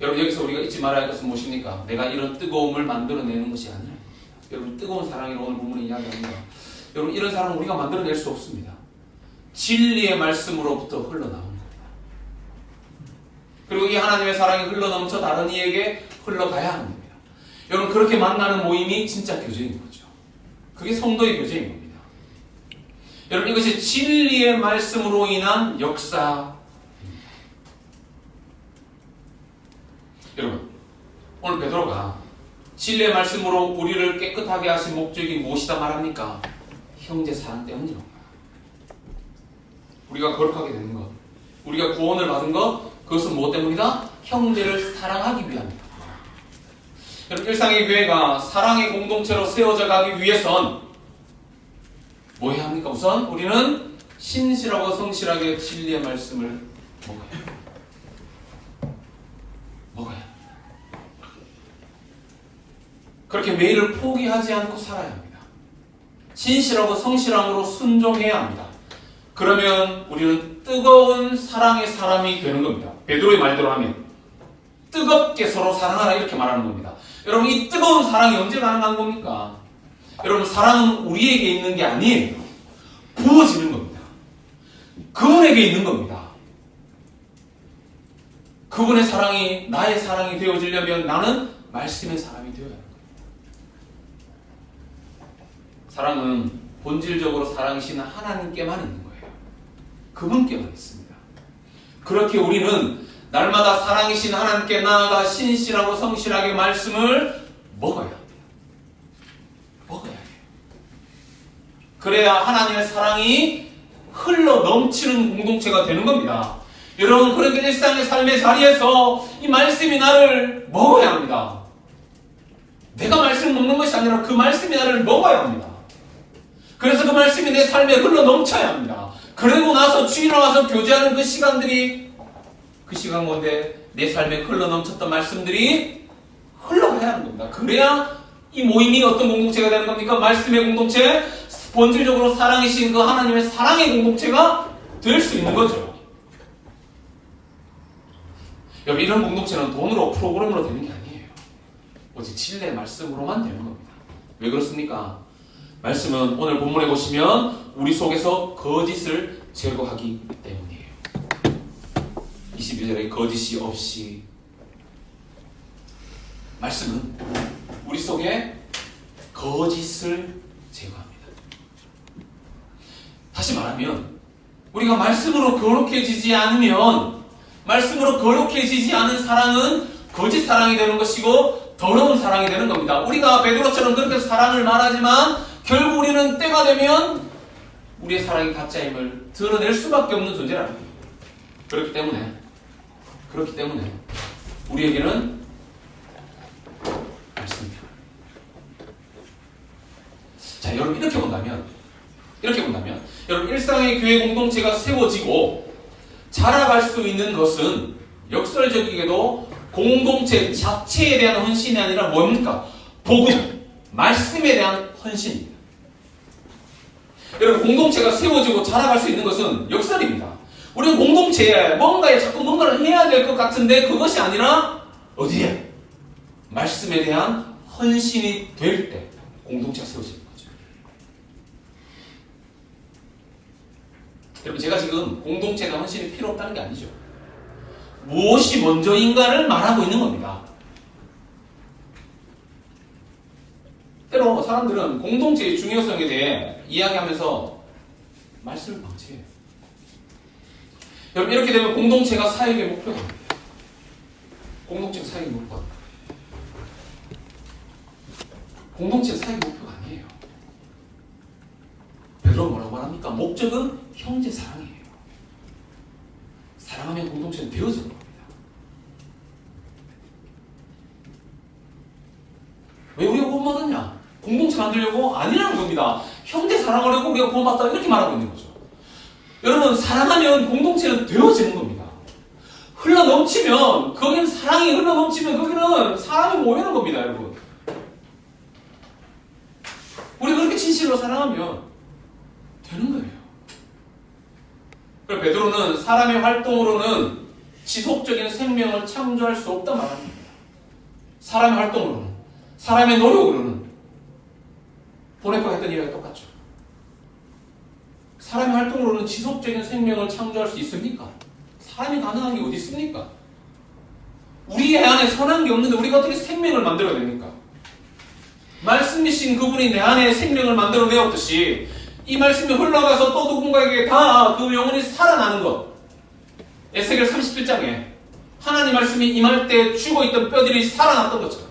여러분 여기서 우리가 잊지 말아야 할 것은 무엇입니까? 내가 이런 뜨거움을 만들어내는 것이 아니라 여러분 뜨거운 사랑이라고 오늘 본문에 이야기합니다. 여러분 이런 사랑은 우리가 만들어낼 수 없습니다. 진리의 말씀으로부터 흘러나오는 겁니다. 그리고 이 하나님의 사랑이 흘러넘쳐 다른 이에게 흘러가야 하는 겁니다. 여러분 그렇게 만나는 모임이 진짜 교제인 거죠. 그게 성도의 교제인 겁니다. 여러분 이것이 진리의 말씀으로 인한 역사입니다. 여러분 오늘 베드로가 진리의 말씀으로 우리를 깨끗하게 하신 목적이 무엇이다 말합니까? 형제 사랑 때문이라고. 우리가 거룩하게 되는 것, 우리가 구원을 받은 것, 그것은 무엇 때문이다? 형제를 사랑하기 위함이다. 여러분 일상의 교회가 사랑의 공동체로 세워져 가기 위해선 뭐 해야 합니까? 우선 우리는 신실하고 성실하게 진리의 말씀을 먹어야 합니다. 그렇게 매일을 포기하지 않고 살아야 합니다. 신실하고 성실함으로 순종해야 합니다. 그러면 우리는 뜨거운 사랑의 사람이 되는 겁니다. 베드로의 말대로 하면 뜨겁게 서로 사랑하라 이렇게 말하는 겁니다. 여러분 이 뜨거운 사랑이 언제 가능한 겁니까? 여러분 사랑은 우리에게 있는 게 아니에요. 부어지는 겁니다. 그분에게 있는 겁니다. 그분의 사랑이 나의 사랑이 되어지려면 나는 말씀의 사람이 되어야 합니다. 사랑은 본질적으로 사랑이신 하나님께만 있는 거예요. 그분께만 있습니다. 그렇게 우리는 날마다 사랑이신 하나님께 나아가 신실하고 성실하게 말씀을 먹어야 합니다. 먹어야 해요. 그래야 하나님의 사랑이 흘러 넘치는 공동체가 되는 겁니다. 여러분 그렇게 일상의 삶의 자리에서 이 말씀이 나를 먹어야 합니다. 내가 말씀을 먹는 것이 아니라 그 말씀이 나를 먹어야 합니다. 그래서 그 말씀이 내 삶에 흘러 넘쳐야 합니다. 그러고 나서 주일에 와서 교제하는 그 시간들이 그 시간 가운데 내 삶에 흘러 넘쳤던 말씀들이 흘러가야 하는 겁니다. 그래야 이 모임이 어떤 공동체가 되는 겁니까? 말씀의 공동체, 본질적으로 사랑이신 그 하나님의 사랑의 공동체가 될 수 있는 거죠. 여러분 이런 공동체는 돈으로 프로그램으로 되는 게 아니에요. 오직 진리의 말씀으로만 되는 겁니다. 왜 그렇습니까? 말씀은 오늘 본문에 보시면 우리 속에서 거짓을 제거하기 때문이에요. 22절에 거짓이 없이. 말씀은 우리 속에 거짓을 제거합니다. 다시 말하면 우리가 말씀으로 거룩해지지 않으면, 말씀으로 거룩해지지 않은 사랑은 거짓 사랑이 되는 것이고 더러운 사랑이 되는 겁니다. 우리가 베드로처럼 그렇게 사랑을 말하지만 결국 우리는 때가 되면 우리의 사랑이 가짜임을 드러낼 수밖에 없는 존재라는 거예요. 그렇기 때문에 우리에게는 말씀입니다. 자, 여러분 이렇게 본다면 여러분 일상의 교회 공동체가 세워지고 자라갈 수 있는 것은 역설적이게도 공동체 자체에 대한 헌신이 아니라 뭡니까? 복음, 말씀에 대한 헌신입니다. 여러분 공동체가 세워지고 자라갈 수 있는 것은 역설입니다. 우리는 공동체에 자꾸 뭔가를 해야 될 것 같은데 그것이 아니라 어디에? 말씀에 대한 헌신이 될 때 공동체가 세워지는 거죠. 여러분 제가 지금 공동체에 대한 헌신이 필요 없다는 게 아니죠. 무엇이 먼저인가를 말하고 있는 겁니다. 때로 사람들은 공동체의 중요성에 대해 이야기하면서 말씀을 방치해요. 여러분 이렇게 되면 공동체가 사역의 목표가 됩니다. 공동체가 사역의 목표가 됩니다. 공동체가 사역의 목표가 아니에요. 베드로가 뭐라고 말합니까? 목적은 형제 사랑이에요. 사랑하면 공동체는 되어지는 겁니다. 왜 우리가 구원받았냐? 공동체 만들려고? 아니라는 겁니다. 형제 사랑하려고 우리가 구원받았다 이렇게 말하고 있는 거죠. 여러분 사랑하면 공동체는 되어지는 겁니다. 흘러넘치면 거기는 사랑이 흘러넘치면 거기는 사랑이 모이는 겁니다. 여러분 우리가 그렇게 진실로 사랑하면 되는 거예요. 그래서 베드로는 사람의 활동으로는 지속적인 생명을 창조할 수 없다 말합니다. 사람의 활동으로는, 사람의 노력으로는 보네파가 했던 이야기가 똑같죠. 사람의 활동으로는 지속적인 생명을 창조할 수 있습니까? 사람이 가능한 게 어디 있습니까? 우리 안에 선한 게 없는데 우리가 어떻게 생명을 만들어냅니까? 말씀이신 그분이 내 안에 생명을 만들어내었듯이 이 말씀이 흘러가서 또 누군가에게 다 그 영혼이 살아나는 것. 에스겔 37장에 하나님 말씀이 임할 때 죽어있던 뼈들이 살아났던 것처럼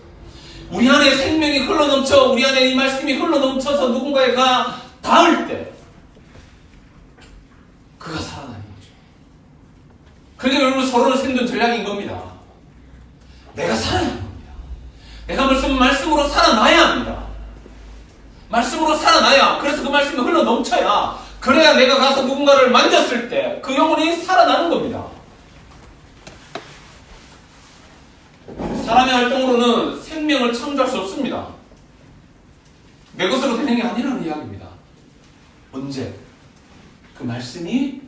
우리 안에 생명이 흘러넘쳐 우리 안에 이 말씀이 흘러넘쳐서 누군가가 닿을 때 그가 살아나는 거죠. 그게 여러분 서로를 생존 전략인 겁니다. 내가 살아야 합니다. 내가 말씀으로 살아나야 합니다. 말씀으로 살아나야, 그래서 그 말씀이 흘러넘쳐야, 그래야 내가 가서 누군가를 만졌을 때 그 영혼이 살아나는 겁니다. 사람의 활동으로는 생명을 창조할 수 없습니다. 내 것으로 되는 게 아니라는 이야기입니다. 언제? 그 말씀이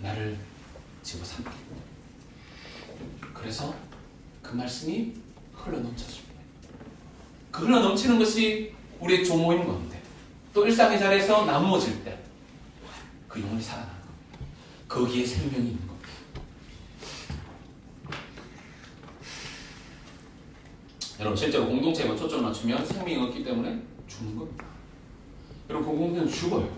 나를 집어삼키고 그래서 그 말씀이 흘러넘쳐줍니다. 그 흘러넘치는 것이 우리의 조모인 건데 또 일상의 자리에서 나누어질 때 그 영혼이 살아나는 겁니다. 거기에 생명이 있는 겁니다. 여러분 실제로 공동체에만 초점을 맞추면 생명이 없기 때문에 죽는 겁니다. 여러분 공동체는 죽어요.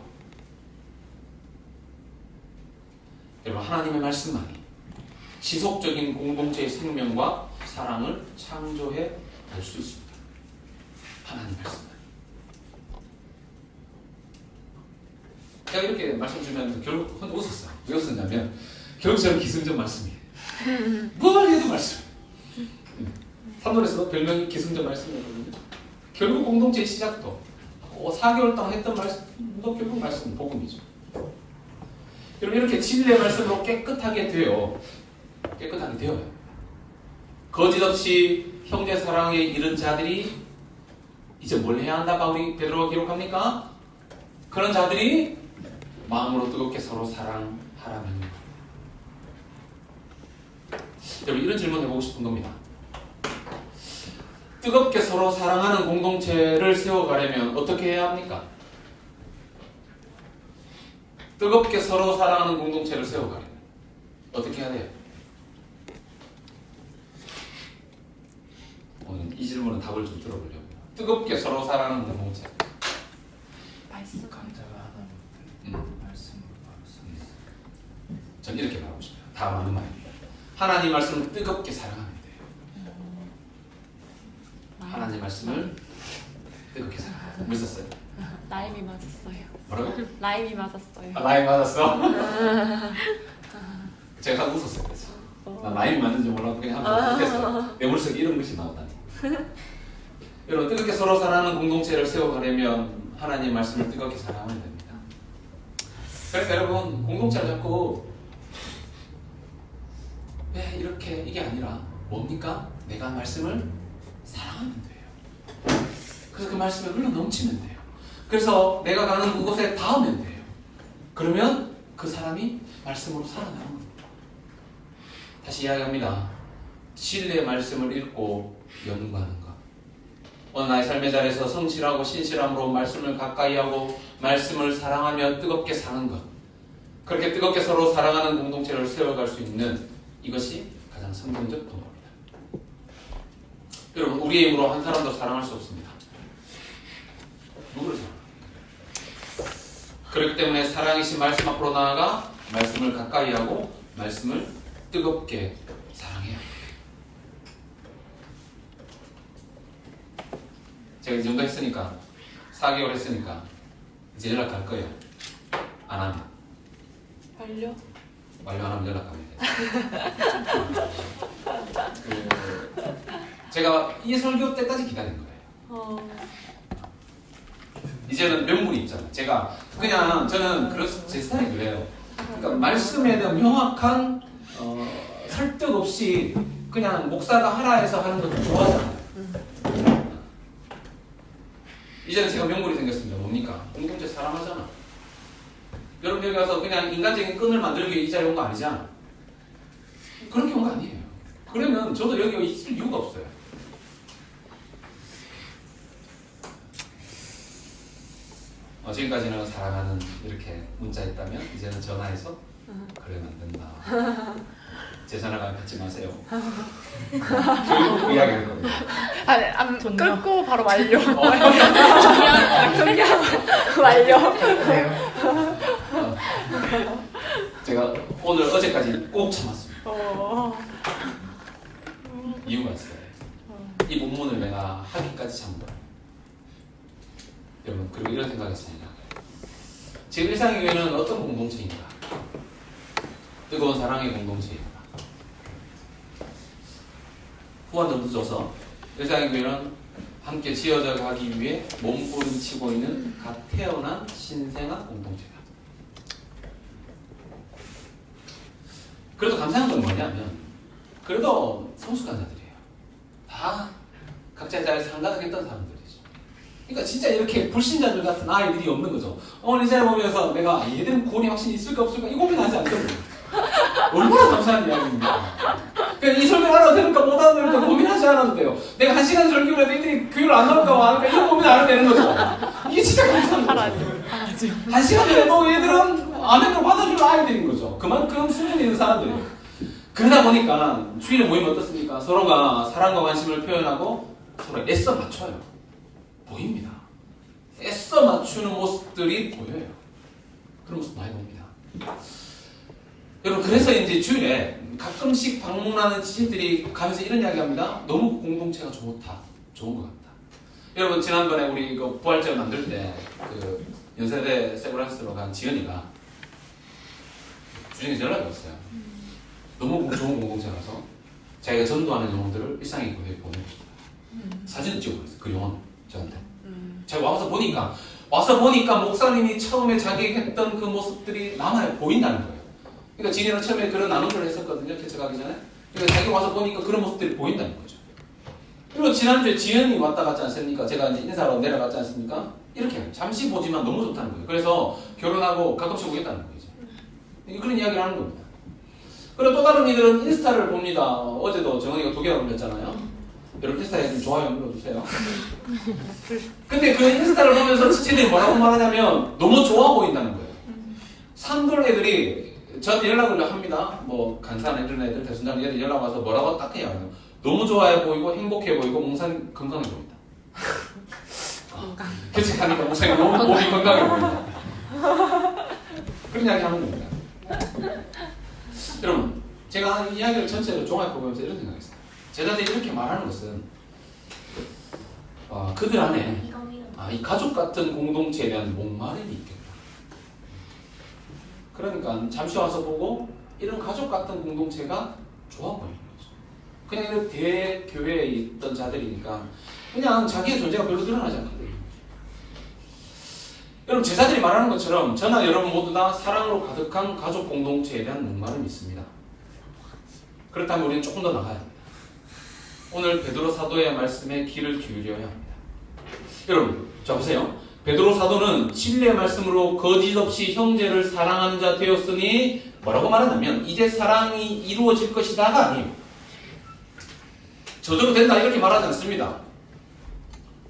여러분 하나님의 말씀만이 지속적인 공동체의 생명과 사랑을 창조해 낼 수 있습니다. 하나님 말씀만이. 제가 이렇게 말씀 주면 결국 웃었어요. 왜 웃었냐면 결국 저는 기승전 말씀이에요. 뭘 해도 말씀. 산돌에서 별명이 기승전 말씀이거든요. 결국 공동체의 시작도 4개월 동안 했던 말씀도 결국 말씀, 복음이죠. 여러분 이렇게 진리의 말씀으로 깨끗하게 되어요. 거짓 없이 형제 사랑에 이른 자들이 이제 뭘 해야 한다가 우리 베드로가 기록합니까? 그런 자들이 마음으로 뜨겁게 서로 사랑하라는 것. 여러분 이런 질문 해보고 싶은 겁니다. 뜨겁게 서로 사랑하는 공동체를 세워가려면 어떻게 해야 합니까? 뜨겁게 서로 사랑하는 공동체를 세워가려면 어떻게 해야 돼요? 오늘 이 질문은 답을 좀 들어보려고요. 뜨겁게 서로 사랑하는 공동체. 말씀. 각자가 하나님께 말씀으로 말씀. 전 이렇게 말하고 싶어요. 다 많은 말입니다. 하나님 말씀을 뜨겁게 사랑하면 돼요. 하나님 말씀을 뜨겁게 사랑하면 뭐 있었어요? 라임이 맞았어요. 뭐라고? 라임이 맞았어요. 아, 라임 맞았어? 제가 하고 웃었어요. 그래서 나 라임이 맞는지 몰라도 그냥 한번 웃겼어요. 내 머릿속에 이런 것이 나오다니. 여러분 뜨겁게 서로 사랑하는 공동체를 세워가려면 하나님 말씀을 뜨겁게 사랑하면 됩니다. 그러니까 여러분 공동체를 자꾸 왜 이렇게 이게 아니라 뭡니까? 내가 말씀을 사랑하면 돼요. 그래서 그 말씀에 흘러 넘치면 돼요. 그래서 내가 가는 그곳에 닿으면 돼요. 그러면 그 사람이 말씀으로 살아나는 겁니다. 다시 이야기합니다. 진리의 말씀을 읽고 연구하는 것. 오늘 나의 삶의 자리에서 성실하고 신실함으로 말씀을 가까이하고 말씀을 사랑하며 뜨겁게 사는 것. 그렇게 뜨겁게 서로 사랑하는 공동체를 세워갈 수 있는 이것이 가장 성경적 방법입니다. 여러분 우리의 힘으로 한 사람도 사랑할 수 없습니다. 누구를 사랑합니까? 그렇기 때문에 사랑이신 말씀 앞으로 나아가 말씀을 가까이하고 말씀을 뜨겁게 사랑해야 합니다. 제가 이 정도 했으니까 4개월 했으니까 이제 연락할 거예요. 안 하면 완료? 완료 안 하면 연락하면 돼요. 제가 이 설교 때까지 기다린 거예요. 이제는 명분이 있잖아요. 제가 그냥 저는 제 스타일이 그래요. 그러니까 말씀에 대한 명확한 설득 없이 그냥 목사가 하라 해서 하는 것도 좋아하잖아요. 이제는 제가 명분이 생겼습니다. 뭡니까? 공동체 사랑하잖아. 여러분 여기 가서 그냥 인간적인 끈을 만들기 위해 이 자리에 온 거 아니잖아. 그렇게 온 거 아니에요. 그러면 저도 여기 있을 이유가 없어요. 지금까지는 사랑하는 이렇게 문자했다면 이제는 전화해서 그러면 안 된다. 제 전화가 받지 마세요. 그 이야기할 겁니다. 안 종료. 끊고 바로 완료. 종료. 완료. 제가 오늘 어제까지 꼭 참았습니다. 이유가 있어요. 이 본문을 내가 하기까지 참은 거예요. 여러분 그리고 이런 생각했습니다. 지금 일상교회는 어떤 공동체인가? 뜨거운 사랑의 공동체입니다. 후원금도 줘서 일상교회는 함께 지어져 가기 위해 몸부림치고 있는 갓 태어난 신생아 공동체다. 그래도 감사한 건 뭐냐면 그래도 성숙한 자들이에요. 다 각자의 자리에서 한가닥했던 사람들이죠. 그러니까 진짜 이렇게 불신자들 같은 아이들이 없는 거죠. 오늘 이 자리 보면서 내가 얘들은 구원이 확실히 있을까 없을까 이 고민하지 않거든요. 얼마나 감사한 이야기입니다. 그러니까 이 설교를 알아도 되니까 못 알아들으니까 고민하지 않아도 돼요. 내가 1시간 설교를 해도 애들이 교회를 안 나올까 안 할까 이런 고민 안 해도 되는 거죠. 이게 진짜 감사한 거죠. 1시간 해도 얘들은 아멘으로 받아주는 아이들인 거죠. 그만큼 수준이 있는 사람들이에요. 그러다 보니까 주일에 모이면 어떻습니까? 서로가 사랑과 관심을 표현하고 서로 애써 맞춰요. 보입니다. 애써 맞추는 모습들이 보여요. 그런 모습 많이 봅니다. 여러분 그래서 이제 주일에 가끔씩 방문하는 지체들이 가면서 이런 이야기합니다. 너무 공동체가 좋다. 좋은 것 같다. 여러분 지난번에 우리 그 부활절 만들 때 그 연세대 세브란스로 간 지연이가 주중에서 연락이 왔어요. 너무 좋은 공동체라서 자기가 전도하는 영혼들을 일상의 교회에 보내고 싶다. 사진을 찍어버렸어요. 그 영혼 저한테. 제가 와서 보니까 목사님이 처음에 자기가 했던 그 모습들이 남아요. 보인다는 거예요. 그러니까 지인이랑 처음에 그런 나눔을 했었거든요. 개척하기 전에. 그러니까 자기 와서 보니까 그런 모습들이 보인다는 거죠. 그리고 지난주에 지연이 왔다 갔지 않습니까? 제가 이제 인사로 내려갔지 않습니까? 이렇게 잠시 보지만 너무 좋다는 거예요. 그래서 결혼하고 가끔씩 오겠다는 거죠. 그런 이야기를 하는 겁니다. 그리고 또 다른 이들은 인스타를 봅니다. 어제도 정은이가 2개나 올렸잖아요. 여러분 인스타에 좀 좋아요 눌러주세요. 근데 그 인스타를 보면서 지체들이 뭐라고 말하냐면 너무 좋아 보인다는 거예요. 산돌 애들이 저한테 연락을 합니다. 뭐 간사한 애들 대순장 애들 연락 와서 뭐라고 딱 해요. 너무 좋아해 보이고 행복해 보이고 목사님 건강해 보인다. 교직하니까 목사님 너무 몸이 건강해 보인다. 그런 이야기 하는 겁니다. 여러분, 제가 이 이야기를 전체를 종합해보면서 이런 생각했어요. 제자들이 이렇게 말하는 것은 그들 안에 이 가족 같은 공동체에 대한 목마름이 있겠다. 그러니까 잠시 와서 보고 이런 가족 같은 공동체가 좋아 보이는 거죠. 그냥 이런 대교회에 있던 자들이니까 그냥 자기의 존재가 별로 드러나지 않거든요. 여러분, 제자들이 말하는 것처럼 저나 여러분 모두 다 사랑으로 가득한 가족 공동체에 대한 목마름이 있습니다. 그렇다면 우리는 조금 더 나가야 합니다. 오늘 베드로 사도의 말씀에 귀를 기울여야 합니다. 여러분, 자 보세요. 베드로 사도는 진리의 말씀으로 거짓 없이 형제를 사랑하는 자 되었으니 뭐라고 말하냐면 이제 사랑이 이루어질 것이다가 아니에요. 저절로 된다 이렇게 말하지 않습니다.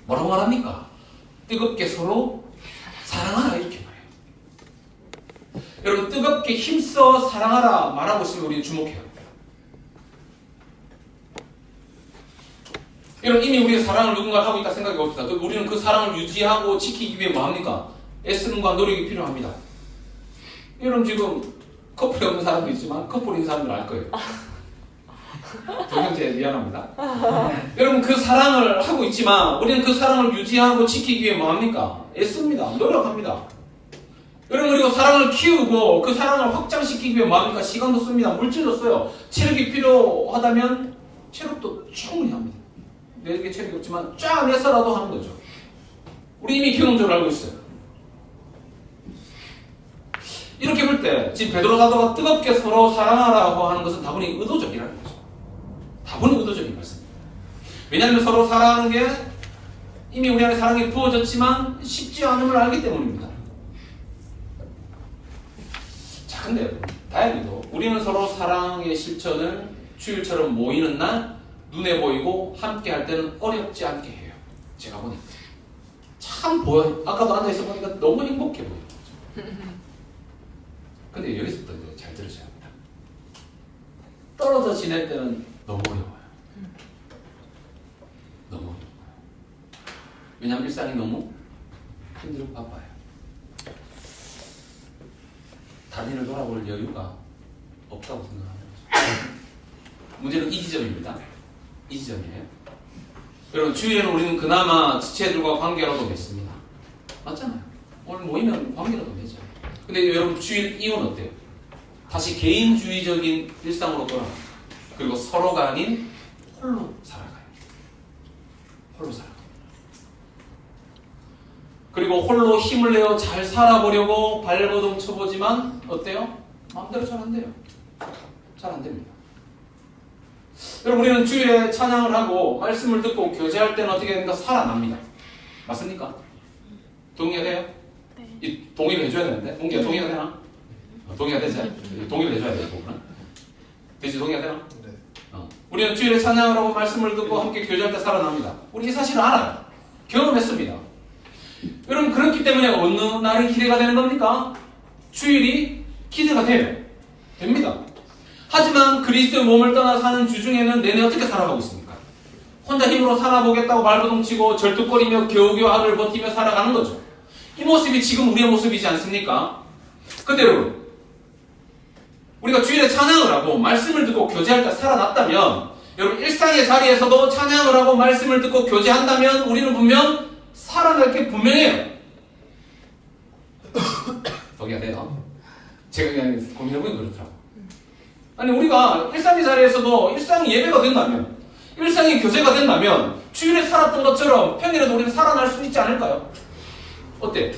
뭐라고 말합니까? 뜨겁게 서로 사랑하라 이렇게 말해요. 여러분, 뜨겁게 힘써 사랑하라 말하고 있으면 우리는 주목해야 합니다. 여러분, 이미 우리가 사랑을 누군가 하고 있다 생각해 봅시다. 우리는 그 사랑을 유지하고 지키기 위해 뭐합니까? 애쓰는과 노력이 필요합니다. 여러분, 지금 커플이 없는 사람도 있지만 커플인 사람들 알 거예요. 정형제 미안합니다. 여러분, 그 사랑을 하고 있지만 우리는 그 사랑을 유지하고 지키기 위해 뭐합니까? 애씁니다. 노력합니다. 여러분, 그리고 사랑을 키우고 그 사랑을 확장시키기 위해 뭐합니까? 시간도 씁니다. 물질도 써요. 체력이 필요하다면 체력도 충분히 합니다. 내게 체력이 없지만 쫙 내서라도 하는 거죠. 우리 이미 경험적으로 알고 있어요. 이렇게 볼 때 지금 베드로 사도가 뜨겁게 서로 사랑하라고 하는 것은 다분히 의도적이라는 거죠. 다분히 의도적인 말씀입니다. 왜냐하면 서로 사랑하는 게 이미 우리 안에 사랑이 부어졌지만 쉽지 않음을 알기 때문입니다. 자, 근데 여러분, 다행히도 우리는 서로 사랑의 실천을 주일처럼 모이는 날 눈에 보이고 함께 할 때는 어렵지 않게 해요. 제가 보니까 참 보여요. 아까도 앉아있어 보니까 너무 행복해 보여요. 근데 여기서부터 이제 잘 들으셔야 합니다. 떨어져 지낼 때는 너무 어려워요. 너무 어려워요. 왜냐하면 일상이 너무 힘들고 바빠요. 다른 일을 돌아볼 여유가 없다고 생각합니다. 문제는 이 지점입니다. 이 지점이에요. 여러분, 주일에는 우리는 그나마 지체들과 관계라도 맺습니다. 맞잖아요. 오늘 모이면 관계라도 맺죠. 근데 여러분, 주일 이후는 어때요? 다시 개인주의적인 일상으로 돌아갑니다. 그리고 서로가 아닌 홀로 살아가요. 홀로 살아가요. 그리고 홀로 힘을 내어 잘 살아보려고 발버둥 쳐보지만 어때요? 마음대로 잘 안 돼요. 잘 안 됩니다. 여러분, 우리는 주일에 찬양을 하고 말씀을 듣고 교제할 때는 어떻게 됩니까? 살아납니다. 맞습니까? 동의가 돼요? 네. 이 동의를 해줘야 되는데 동의가 되나? 동의가 되지? 동의를 해줘야 돼요. 부분은. 되지? 동의가 되나? 네. 우리는 주일에 찬양을 하고 말씀을 듣고 함께 교제할 때 살아납니다. 우리 이 사실을 알아요. 경험했습니다. 여러분, 그렇기 때문에 어느 날이 기대가 되는 겁니까? 주일이 기대가 돼요. 됩니다. 하지만 그리스도의 몸을 떠나 사는 주중에는 내내 어떻게 살아가고 있습니까? 혼자 힘으로 살아보겠다고 발버둥치고 절뚝거리며 겨우겨우 하루를 버티며 살아가는 거죠. 이 모습이 지금 우리의 모습이지 않습니까? 근데 여러분, 우리가 주일에 찬양을 하고 말씀을 듣고 교제할 때 살아났다면, 여러분, 일상의 자리에서도 찬양을 하고 말씀을 듣고 교제한다면 우리는 분명 살아날 게 분명해요. 동의가 돼요? 제가 그냥 고민해보니까 그렇더라고요. 아니, 우리가 일상의 자리에서도 일상이 예배가 된다면, 일상이 교제가 된다면 주일에 살았던 것처럼 평일에도 우리는 살아날 수 있지 않을까요? 어때?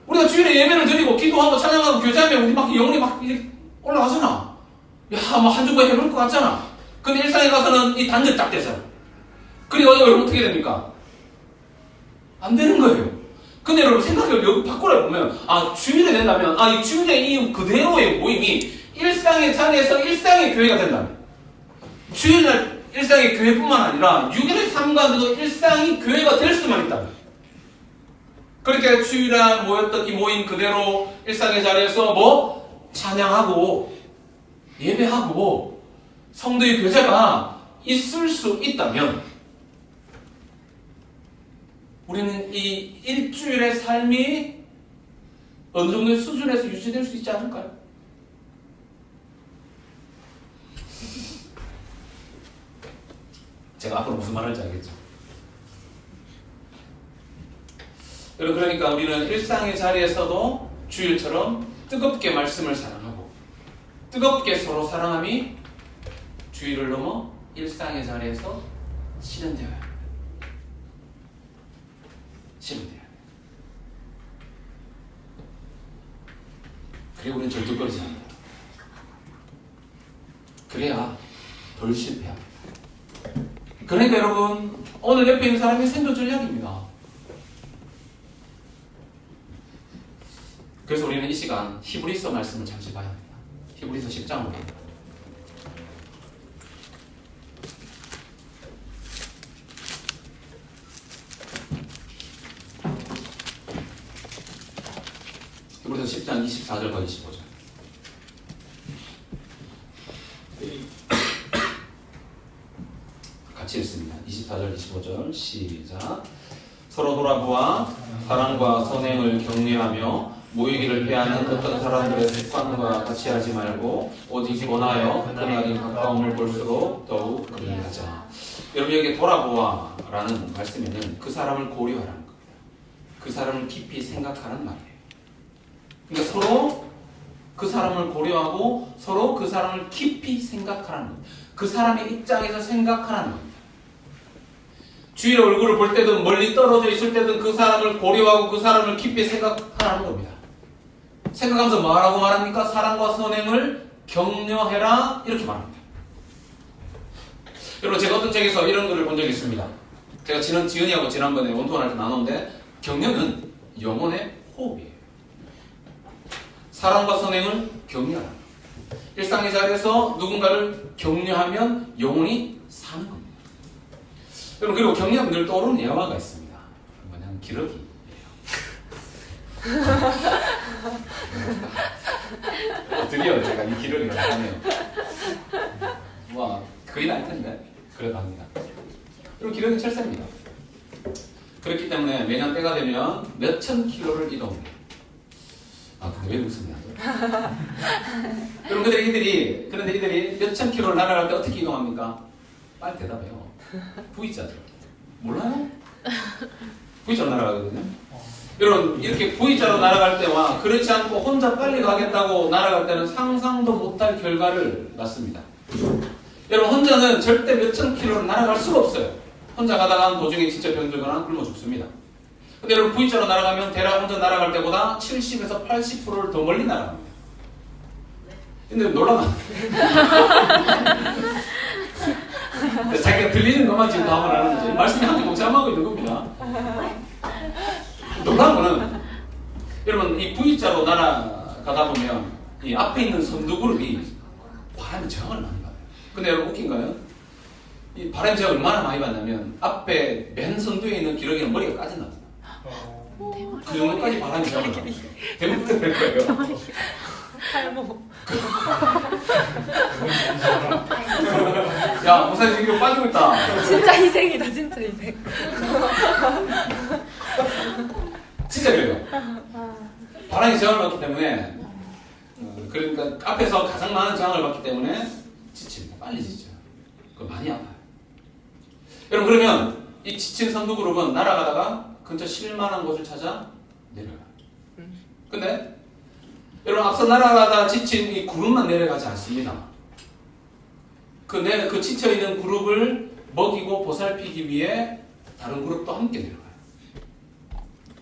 우리가 주일에 예배를 드리고 기도하고 찬양하고 교제하면 우리 막 영혼이 막 이렇게 올라가잖아. 야, 막 한 주간 해볼 것 같잖아. 근데 일상에 가서는 이 단절 딱 되잖아. 그리고 여러분 어떻게 됩니까? 안 되는 거예요. 근데 여러분, 생각을 여기 바꾸려 보면, 주일에 된다면, 이 주일의 이 그대로의 모임이 일상의 자리에서 일상의 교회가 된다면, 주일날 일상의 교회뿐만 아니라 6일의 삶 가운데도 일상이 교회가 될 수만 있다면, 그렇게 주일날 모였던 이 모임 그대로 일상의 자리에서 찬양하고 예배하고 성도의 교제가 있을 수 있다면 우리는 이 일주일의 삶이 어느 정도의 수준에서 유지될 수 있지 않을까요? 제가 앞으로 무슨 말 할지 알겠죠? 여러분, 그러니까 우리는 일상의 자리에서도 주일처럼 뜨겁게 말씀을 사랑하고 뜨겁게 서로 사랑함이 주일을 넘어 일상의 자리에서 실현되어야 합니다. 실현되어야 합니다. 그리고 우리는 절뚝거리지 않는다. 그래야 덜 실패합니다. 그러니까 여러분, 오늘 옆에 있는 사람이 생존 전략입니다. 그래서 우리는 이 시간 히브리서 말씀을 잠시 봐야 합니다. 히브리서 10장으로 갑니다. 히브리서 10장 24절과 25절. 같이 읽습니다. 24절 25절 시작. 서로 돌아보아 사랑과 선행을 격려하며 모이기를 피하는 어떤 사람들의 습관과 같이 하지 말고 오직 원하여 그날이 가까움을 볼수록 더욱 그리하자. 여러분, 여기 돌아보아 라는 말씀에는 그 사람을 고려하라는 겁니다. 그 사람을 깊이 생각하는 말이에요. 그러니까 서로 그 사람을 고려하고 서로 그 사람을 깊이 생각하라는 겁니다. 그 사람의 입장에서 생각하라는 겁니다. 주일에 얼굴을 볼 때든 멀리 떨어져 있을 때든 그 사람을 고려하고 그 사람을 깊이 생각하라는 겁니다. 생각하면서 뭐라고 말합니까? 사랑과 선행을 격려해라 이렇게 말합니다. 여러분, 제가 어떤 책에서 이런 글을 본 적이 있습니다. 제가 지은이하고 지난번에 원투원할 때 나눴는데 격려는 영혼의 호흡이에요. 사랑과 선행을 격려하라. 일상의 자리에서 누군가를 격려하면 영혼이 사는 겁니다. 여러분, 그리고 격려하면 늘 떠오르는 영화가 있습니다. 뭐냐면 기러기예요. 드디어 제가 이 기러기를 하네요. 와, 거의 날 텐데 그래도 합니다. 그리고 기러기는 철새입니다. 그렇기 때문에 매년 때가 되면 몇천 킬로를 이동합니다. 아, 근데 왜 웃음이 나죠? 여러분, 그런데 이들이 몇천 킬로를 날아갈 때 어떻게 이동합니까? 빨리 대답해요. V자죠. 몰라요? V자로 날아가거든요. 여러분, 이렇게 V자로 날아갈 때와 그렇지 않고 혼자 빨리 가겠다고 날아갈 때는 상상도 못할 결과를 낳습니다. 여러분, 혼자는 절대 몇천 킬로를 날아갈 수가 없어요. 혼자 가다가 도중에 진짜 병들거나 굶어 죽습니다. 근데 여러분, V자로 날아가면 대략 혼자 날아갈 때보다 70에서 80%를 더 멀리 날아갑니다. 근데 놀라면 자기가 들리는 것만 지금 답을 하는 거지. 말씀이 한개 복잡하고 있는 겁니다. 놀라운 거는 여러분, 이 V자로 날아가다 보면 이 앞에 있는 선두 그룹이 바람의 저항을 많이 받아요. 근데 여러분, 웃긴 거는 이 바람의 저항을 얼마나 많이 받냐면 앞에 맨 선두에 있는 기러기는 머리가 까진답니다. 그 정도까지 바람이 저항을 받아요. 대부분 될 거예요. 탈모. 야, 목사님 지금 빠지고 있다. 진짜 희생이다, 진짜 희생. 진짜 그래요. 바람이 저항을 받기 때문에 그러니까 앞에서 가장 많은 저항을 받기 때문에 지칩니다. 빨리 지쳐요. 그거 많이 아파요. 여러분, 그러면 이 지친 선두 그룹은 날아가다가 근처 쉴만한 곳을 찾아 내려가요. 근데 여러분, 앞서 날아가다 지친 이 그룹만 내려가지 않습니다. 그 지쳐있는 그룹을 먹이고 보살피기 위해 다른 그룹도 함께 내려가요.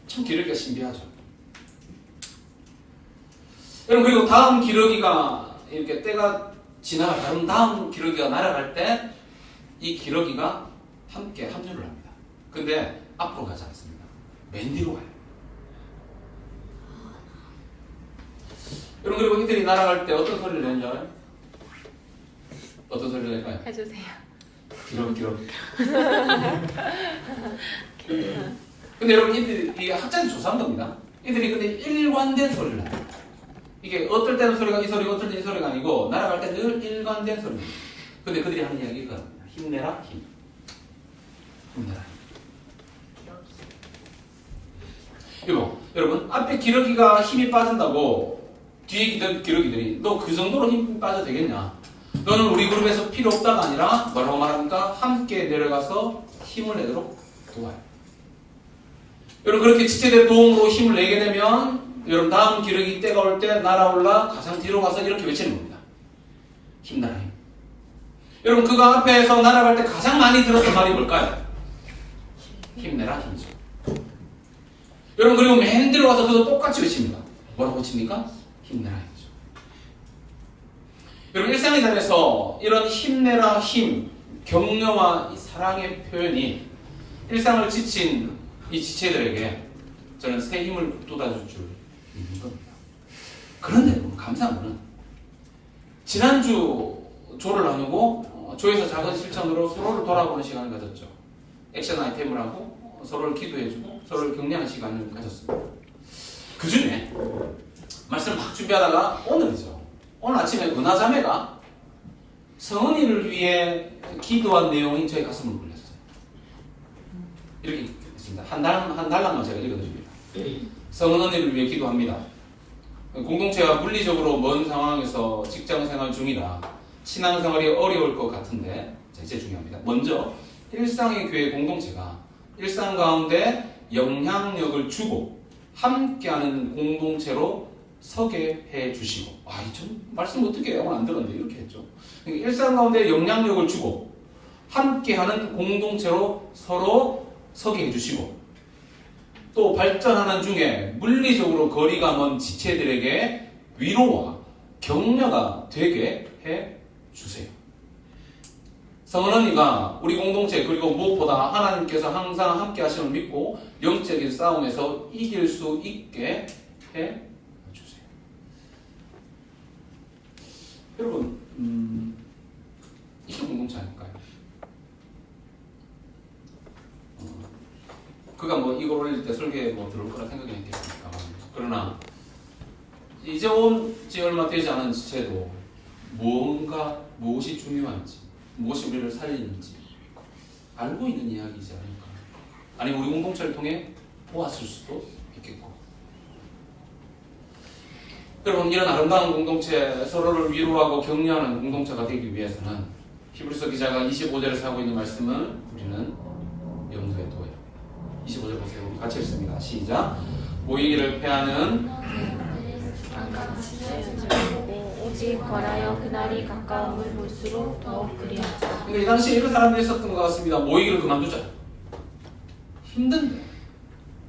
참 기러기가 신비하죠. 여러분, 그리고 다음 기러기가 이렇게 때가 지나가 다음 기러기가 날아갈 때 이 기러기가 함께 합류를 합니다. 근데 앞으로 가지 않습니다. 맨 뒤로 가요. 여러분, 그리고 이들이 날아갈 때 어떤 소리를 내는 줄 알아요? 어떤 소리를 낼까요? 해주세요. 기록. 근데 여러분, 이게 학자들이 조사한 겁니다. 이들이 근데 일관된 소리를 해요. 이게 어떨 때는 소리가 이 소리고 어떨 때는 이 소리가 아니고 날아갈 때 늘 일관된 소리입니다. 근데 그들이 하는 이야기가 힘내라 힘. 힘내라 힘. 이거 여러분 앞에 기러기가 힘이 빠진다고 뒤에 기러기들이 너 그 정도로 힘 빠져도 되겠냐? 너는 우리 그룹에서 필요 없다가 아니라 뭐라고 말합니까? 함께 내려가서 힘을 내도록 도와요. 여러분 그렇게 지체된 도움으로 힘을 내게 되면 여러분 다음 기러기 때가 올 때 날아올라 가장 뒤로 가서 이렇게 외치는 겁니다. 힘내라 힘. 여러분 그가 앞에서 날아갈 때 가장 많이 들었던 말이 뭘까요? 힘내라 힘이죠. 여러분 그리고 맨 뒤로 가서 그도 똑같이 외칩니다. 뭐라고 외칩니까? 힘내라 힘이죠. 여러분 일상의 자리에서 이런 힘내라 힘, 격려와 이 사랑의 표현이 일상을 지친 이 지체들에게 저는 새 힘을 돋아줄 줄 믿는 겁니다. 그런데 감사한 것은 지난주 조를 나누고 조에서 작은 실천으로 서로를 돌아보는 시간을 가졌죠. 액션 아이템을 하고 서로를 기도해주고 서로를 격려하는 시간을 가졌습니다. 그 중에 말씀을 막 준비하다가 오늘이죠. 오늘 아침에 은하자매가 성은이를 위해 기도한 내용이 저의 가슴을 울렸어요. 이렇게 했습니다. 한 달랑만 제가 읽어드립니다. 성은이를 위해 기도합니다. 공동체가 물리적으로 먼 상황에서 직장생활 중이라 신앙생활이 어려울 것 같은데 이제 중요합니다. 먼저 일상의 교회 공동체가 일상 가운데 영향력을 주고 함께하는 공동체로 서게 해주시고 좀 말씀 어떻게 해요? 오늘 안 들었는데 이렇게 했죠. 그러니까 일상 가운데 영향력을 주고 함께하는 공동체로 서로 서게 해주시고 또 발전하는 중에 물리적으로 거리가 먼 지체들에게 위로와 격려가 되게 해주세요. 성은 언니가 우리 공동체 그리고 무엇보다 하나님께서 항상 함께 하심을 믿고 영적인 싸움에서 이길 수 있게 해주세요. 여러분 이게 공동체 아닐까요? 그가 뭐 이걸 올릴 때 설계에 뭐 들어올 거라 생각이 했겠습니까? 그러나 이제 온 지 얼마 되지 않은 지체도 무엇이 중요한지 무엇이 우리를 살리는지 알고 있는 이야기이지 않을까? 아니면 우리 공동체를 통해 보았을 수도 있겠고. 여러분 이런 아름다운 공동체 서로를 위로하고 격려하는 공동체가 되기 위해서는 히브리서 기자가 25절에서 하고 있는 말씀을 우리는 염두에 둬야 합니다. 25절 보세요. 우리 같이 읽습니다. 시작. 모이기를 패하는 오직 벌하여 그날이 가까움을 볼수록 더욱 그리하자. 그러니까 이 당시에 이런 사람들이 있었던 것 같습니다. 모이기를 그만두자. 힘든데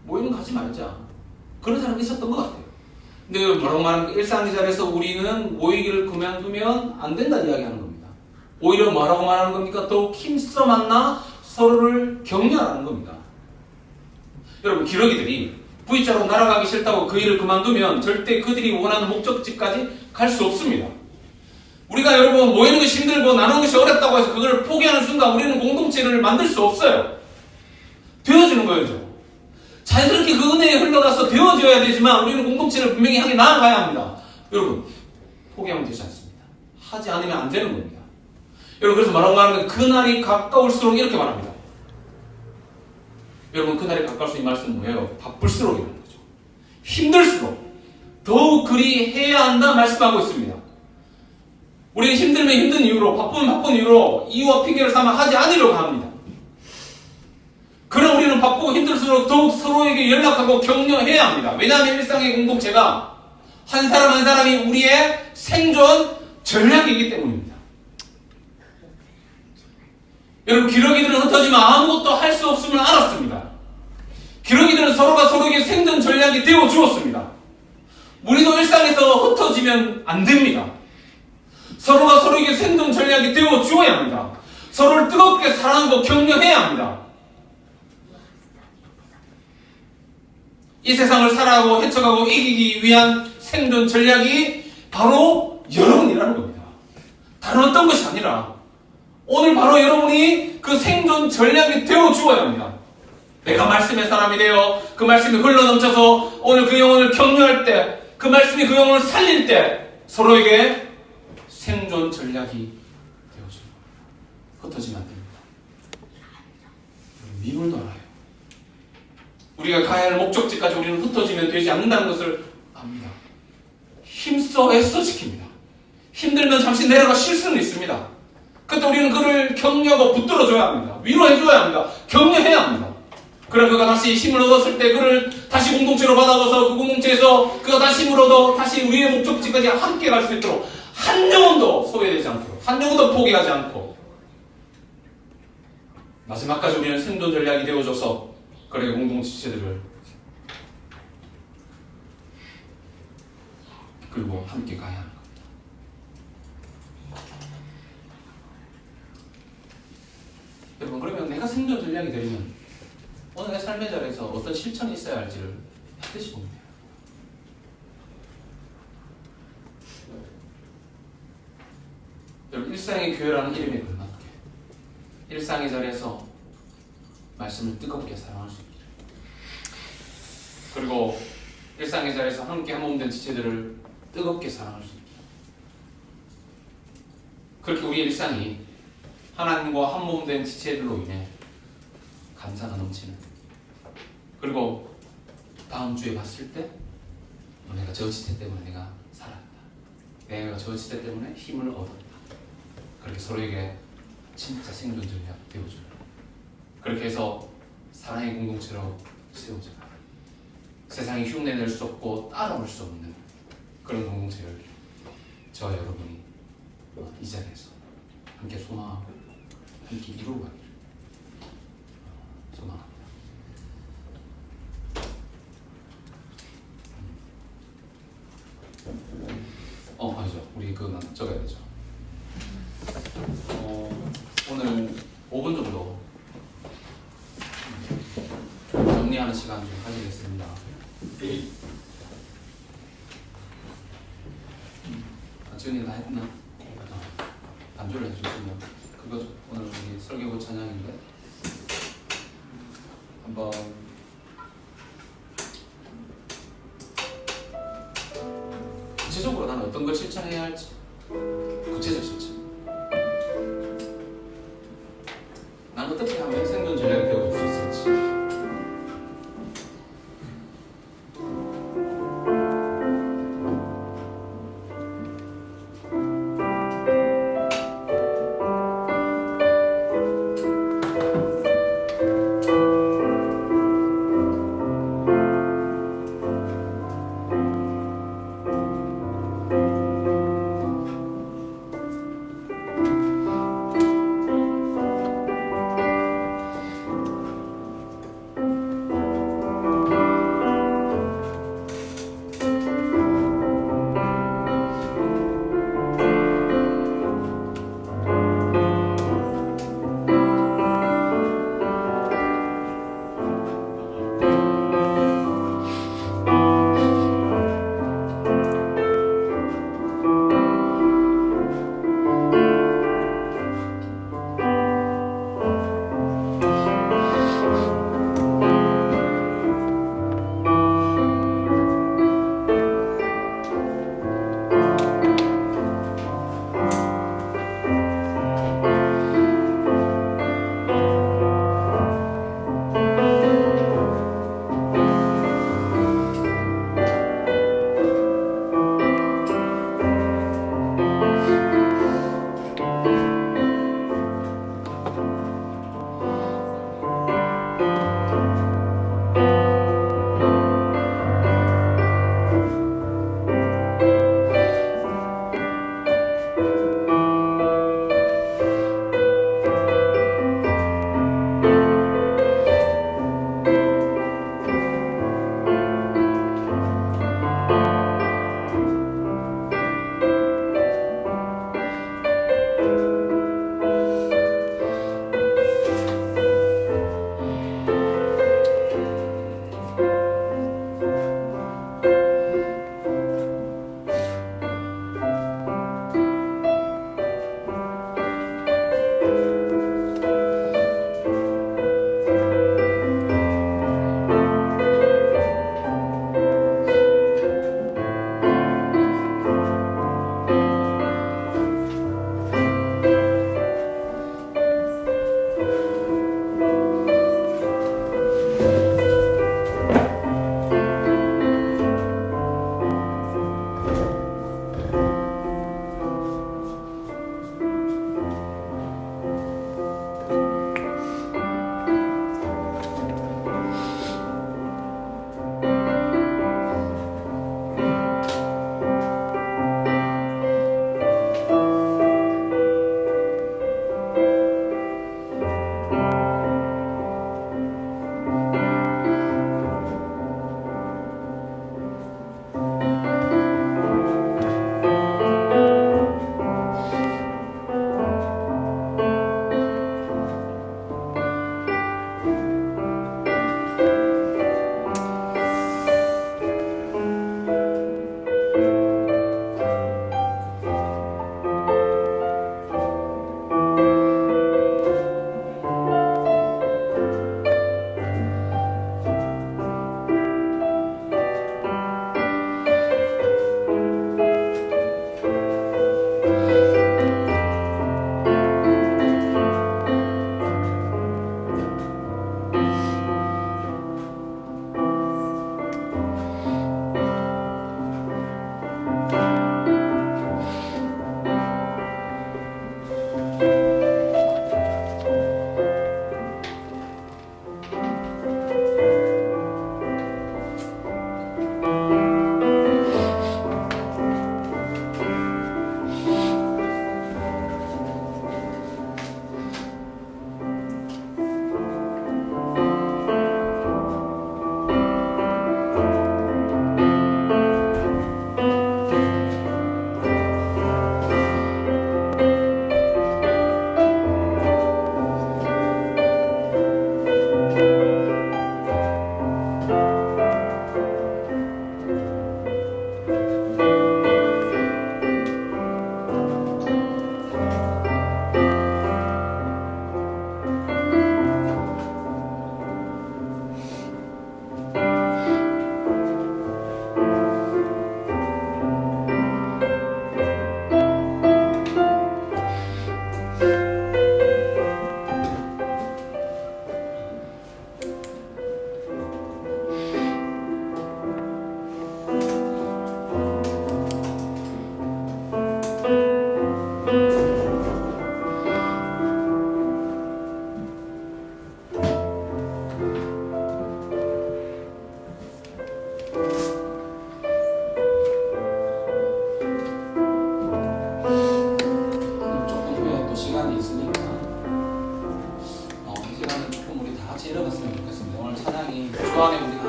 모이는 가지 말자. 그런 사람이 있었던 것 같아요. 근데 뭐라고 말하는 일상의 자리에서 우리는 모이기를 그만두면 안 된다는 이야기하는 겁니다. 오히려 뭐라고 말하는 겁니까? 더욱 힘써 만나 서로를 격려하는 겁니다. 여러분 기러기들이 V자로 날아가기 싫다고 그 일을 그만두면 절대 그들이 원하는 목적지까지 갈 수 없습니다. 우리가 여러분 모이는 것이 힘들고 나누는 것이 어렵다고 해서 그걸 포기하는 순간 우리는 공동체를 만들 수 없어요. 되어지는 거죠. 자연스럽게 그 은혜에 흘러가서 되어져야 되지만 우리는 공동체를 분명히 향해 나아가야 합니다. 여러분 포기하면 되지 않습니다. 하지 않으면 안 되는 겁니다. 여러분 그래서 뭐라고 말하는 그날이 가까울수록 이렇게 말합니다. 여러분 그날이 가까울수록 이 말씀은 뭐예요? 바쁠수록이라는 거죠. 힘들수록 더욱 그리 해야 한다 말씀하고 있습니다. 우리는 힘들면 힘든 이유로 바쁘면 바쁜 이유로 이유와 핑계를 삼아 하지 않으려고 합니다. 그럼 우리는 바쁘고 힘들수록 더욱 서로에게 연락하고 격려해야 합니다. 왜냐하면 일상의 공동체가 한 사람 한 사람이 우리의 생존 전략이기 때문입니다. 여러분 기러기들은 흩어지면 아무것도 할 수 없음을 알았습니다. 기러기들은 서로가 서로에게 생존 전략이 되어 주었습니다. 우리도 일상에서 흩어지면 안 됩니다. 서로가 서로에게 생존 전략이 되어 주어야 합니다. 서로를 뜨겁게 사랑하고 격려해야 합니다. 이 세상을 살아가고 헤쳐가고 이기기 위한 생존 전략이 바로 여러분이라는 겁니다. 다른 어떤 것이 아니라 오늘 바로 여러분이 그 생존 전략이 되어 주어야 합니다. 내가 말씀의 사람이 되어 그 말씀이 흘러넘쳐서 오늘 그 영혼을 격려할 때 그 말씀이 그 영혼을 살릴 때 서로에게 생존 전략이 되어주는 겁니다. 흩어지면 안 됩니다. 미물도 알아요. 우리가 가야 할 목적지까지 우리는 흩어지면 되지 않는다는 것을 압니다. 힘써 애써 지킵니다. 힘들면 잠시 내려가 쉴 수는 있습니다. 그때 우리는 그를 격려하고 붙들어줘야 합니다. 위로해줘야 합니다. 격려해야 합니다. 그럼 그가 다시 힘을 얻었을 때 그를 다시 공동체로 받아줘서 그 공동체에서 그가 다시 힘을 얻어 다시 우리의 목적지까지 함께 갈 수 있도록 한 영혼도 소외되지 않도록 한 영혼도 포기하지 않고 마지막까지 우리는 생존 전략이 되어줘서 그의 공동체 지체들을 끌고 함께 가야 하는 겁니다. 여러분, 그러면 내가 생존 전략이 되려면 오늘 내 삶의 자리에서 어떤 실천이 있어야 할지를 반드시 보면 돼요. 여러분, 일상의 교회라는 이름에 걸맞게 일상의 자리에서 말씀을 뜨겁게 사랑할 수 있기를, 그리고 일상의 자리에서 함께 한 몸 된 지체들을 뜨겁게 사랑할 수 있기를, 그렇게 우리의 일상이 하나님과 한 몸 된 지체들로 인해 감사가 넘치는, 그리고 다음 주에 봤을 때 내가 저 지체 때문에 내가 살았다, 내가 저 지체 때문에 힘을 얻었다, 그렇게 서로에게 진짜 생존 전략 되어줘요. 그렇게 해서 사랑의 공동체로 세워져요. 세상이 흉내낼 수 없고 따라올 수 없는 그런 공동체를 저와 여러분이 이 자리에서 함께 소망하고 함께 이루어가기를 소망합니다. 아니죠. 우리 그건 적어야 되죠. 오늘 5분 정도 정리하는 시간 좀 가지겠습니다. 지은이 다 했나? 반주를 해주시면 그거 오늘 우리 설교부 찬양인데 한번 구체적으로 나는 어떤 걸 실천해야 할지, 구체적 실천, 난 어떻게 하면 생존 전략이 되어줄 수 있을지,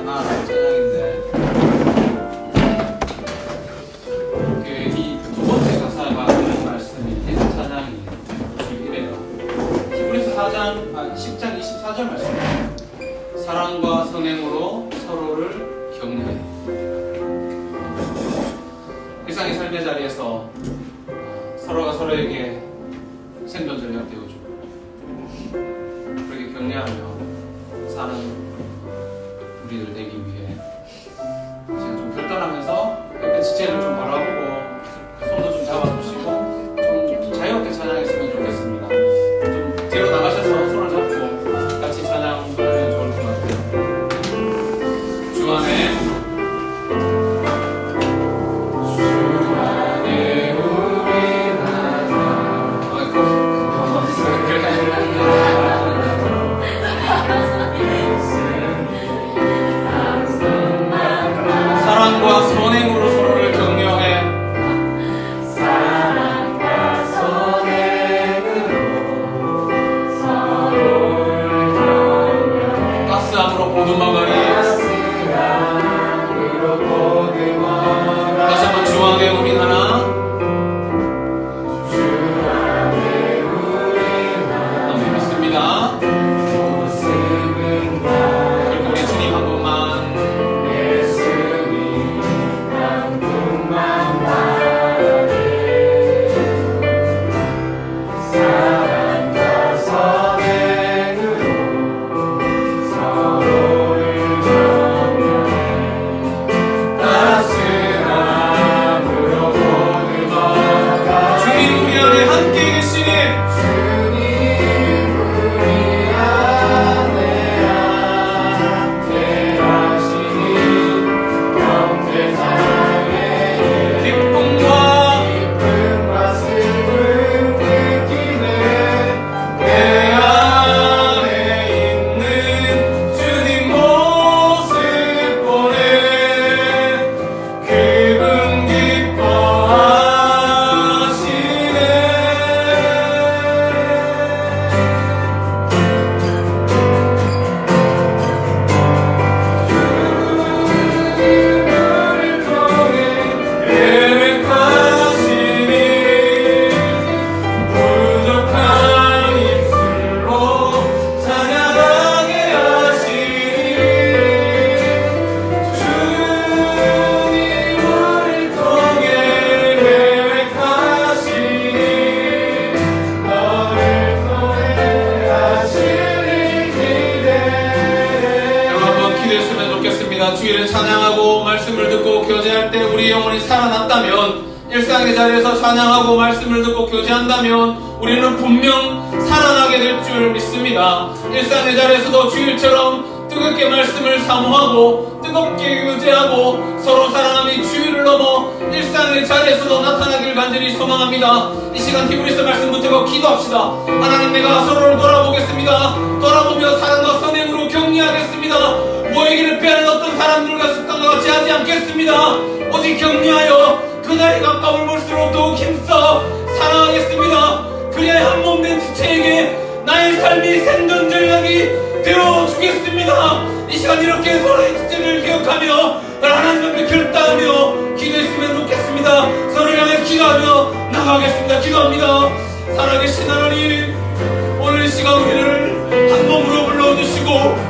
하나라는 찬양인데 이 두 번째 가사가 하는 말씀이 이 찬양이 이래요. 히브리서 10장 24절 말씀입니다. 사랑과 선행으로 서로를 격려해. 일상의 삶의 자리에서 서로가 서로에게 생존 전략 되어주고 그렇게 격려하며 사는 우리들 되기 위해 제가 좀 결단하면서 옆에 지체를 좀 바라보고 손도 좀 잡아주시고 좀 자유롭게 찬양했으면 좋겠습니다. 좀 뒤로 나가셔서 손을 잡고 같이 찬양하면 좋을 것 같아요. 주 안에 사랑과 선행으로 서로를 격려해. 사랑과 선행으로 서로를 격려해. 가스함으로 보드마가리. 가스함으로 보드마가리. 다시 한번 주 안에 우린 하나. 주 안에 우린 하나. 너무 믿습니다. 그리고 우리 주님 한 분만. 주일을 찬양하고 말씀을 듣고 교제할 때 우리 영혼이 살아났다면, 일상의 자리에서 찬양하고 말씀을 듣고 교제한다면 우리는 분명 살아나게 될 줄 믿습니다. 일상의 자리에서도 주일처럼 뜨겁게 말씀을 사모하고 뜨겁게 교제하고 서로 사랑함이 주일을 넘어 일상의 자리에서도 나타나길 간절히 소망합니다. 이 시간 히브리서 말씀 붙들고 기도합시다. 하나님, 내가 서로를 돌아보겠습니다. 돌아보며 사랑과 선행으로 격려하겠습니다. 모이기를 빼앗는 어떤 사람들과 습관과 같이 하지 않겠습니다. 오직 격려하여 그날이 가까울 볼수록 더욱 힘써 사랑하겠습니다. 그리하여 한 몸 된 지체에게 나의 삶이 생존 전략이 되어주겠습니다. 이 시간 이렇게 서로의 지체를 기억하며 하나님 앞에 결단하며 기도했으면 좋겠습니다. 서로를 향해 기도하며 나가겠습니다. 기도합니다. 살아계신 하나님, 오늘 이 시간 우리를 한 몸으로 불러주시고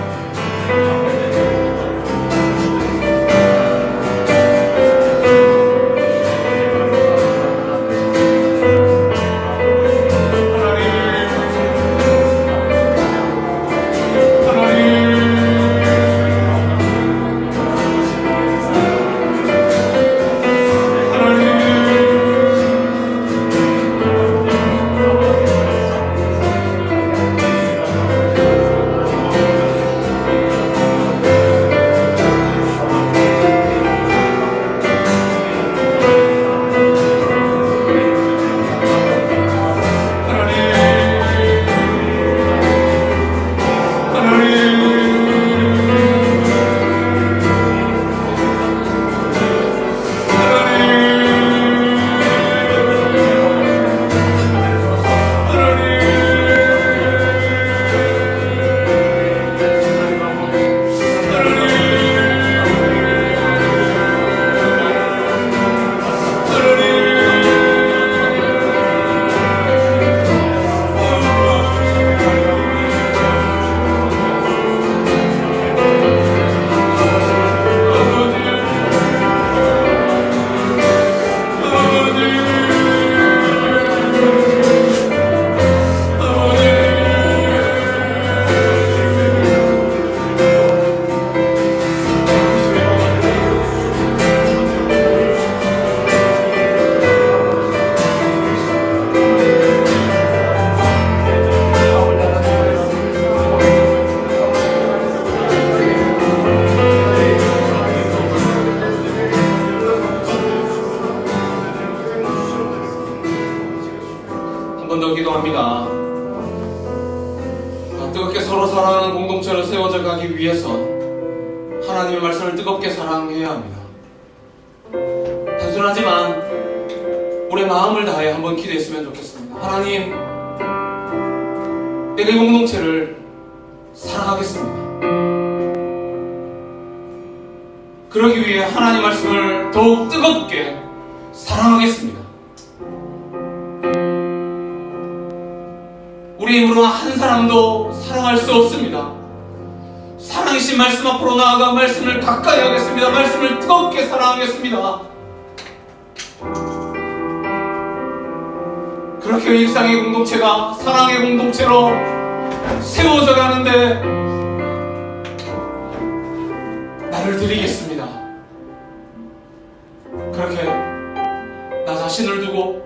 위해선 하나님의 말씀을 뜨겁게 사랑해야 합니다. 단순하지만 우리의 마음을 다해 한번 기도했으면 좋겠습니다. 하나님, 내가 이 공동체를 사랑하겠습니다. 그러기 위해 하나님 말씀을 더욱 뜨겁게 사랑하겠습니다. 우리 힘으로 한 사람도 사랑할 수 없습니다. 사랑이신 말씀 앞으로 나아가 말씀을 가까이 하겠습니다. 말씀을 뜨겁게 사랑하겠습니다. 그렇게 일상의 공동체가 사랑의 공동체로 세워져 가는데 나를 드리겠습니다. 그렇게 나 자신을 두고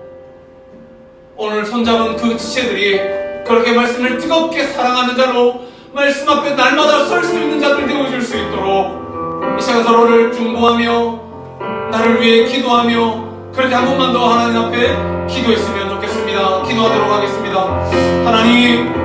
오늘 손잡은 그 지체들이 그렇게 말씀을 뜨겁게 사랑하는 자로 말씀 앞에 날마다 설 수 있는 자들 되어줄 수 있도록 이 시간 서로를 중보하며 나를 위해 기도하며 그렇게 한 번만 더 하나님 앞에 기도했으면 좋겠습니다. 기도하도록 하겠습니다. 하나님,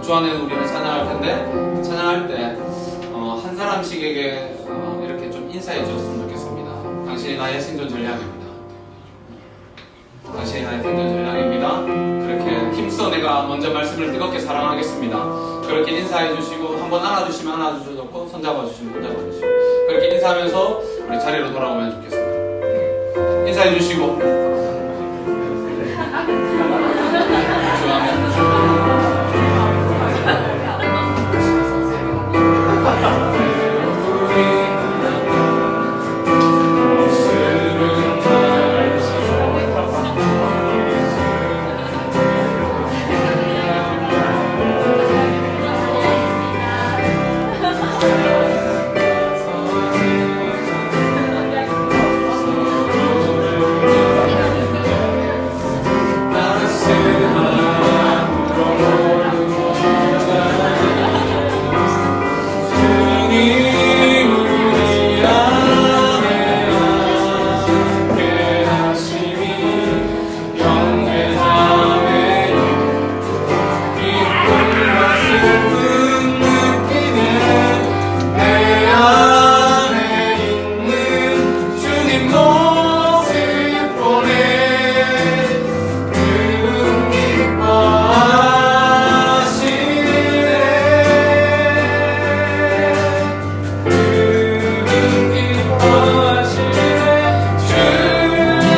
주안에는 우리는 찬양할 텐데 찬양할 때 한 사람씩에게 이렇게 좀 인사해 주었으면 좋겠습니다. 당신이 나의 생존 전략입니다. 당신이 나의 생존 전략입니다. 그렇게 힘써 내가 먼저 말씀을 뜨겁게 사랑하겠습니다. 그렇게 인사해 주시고 한번 안아주시면 안아주셔도 좋고 손잡아 주시면 손잡아 주시고 그렇게 인사하면서 우리 자리로 돌아오면 좋겠습니다. 인사해 주시고 주아멘.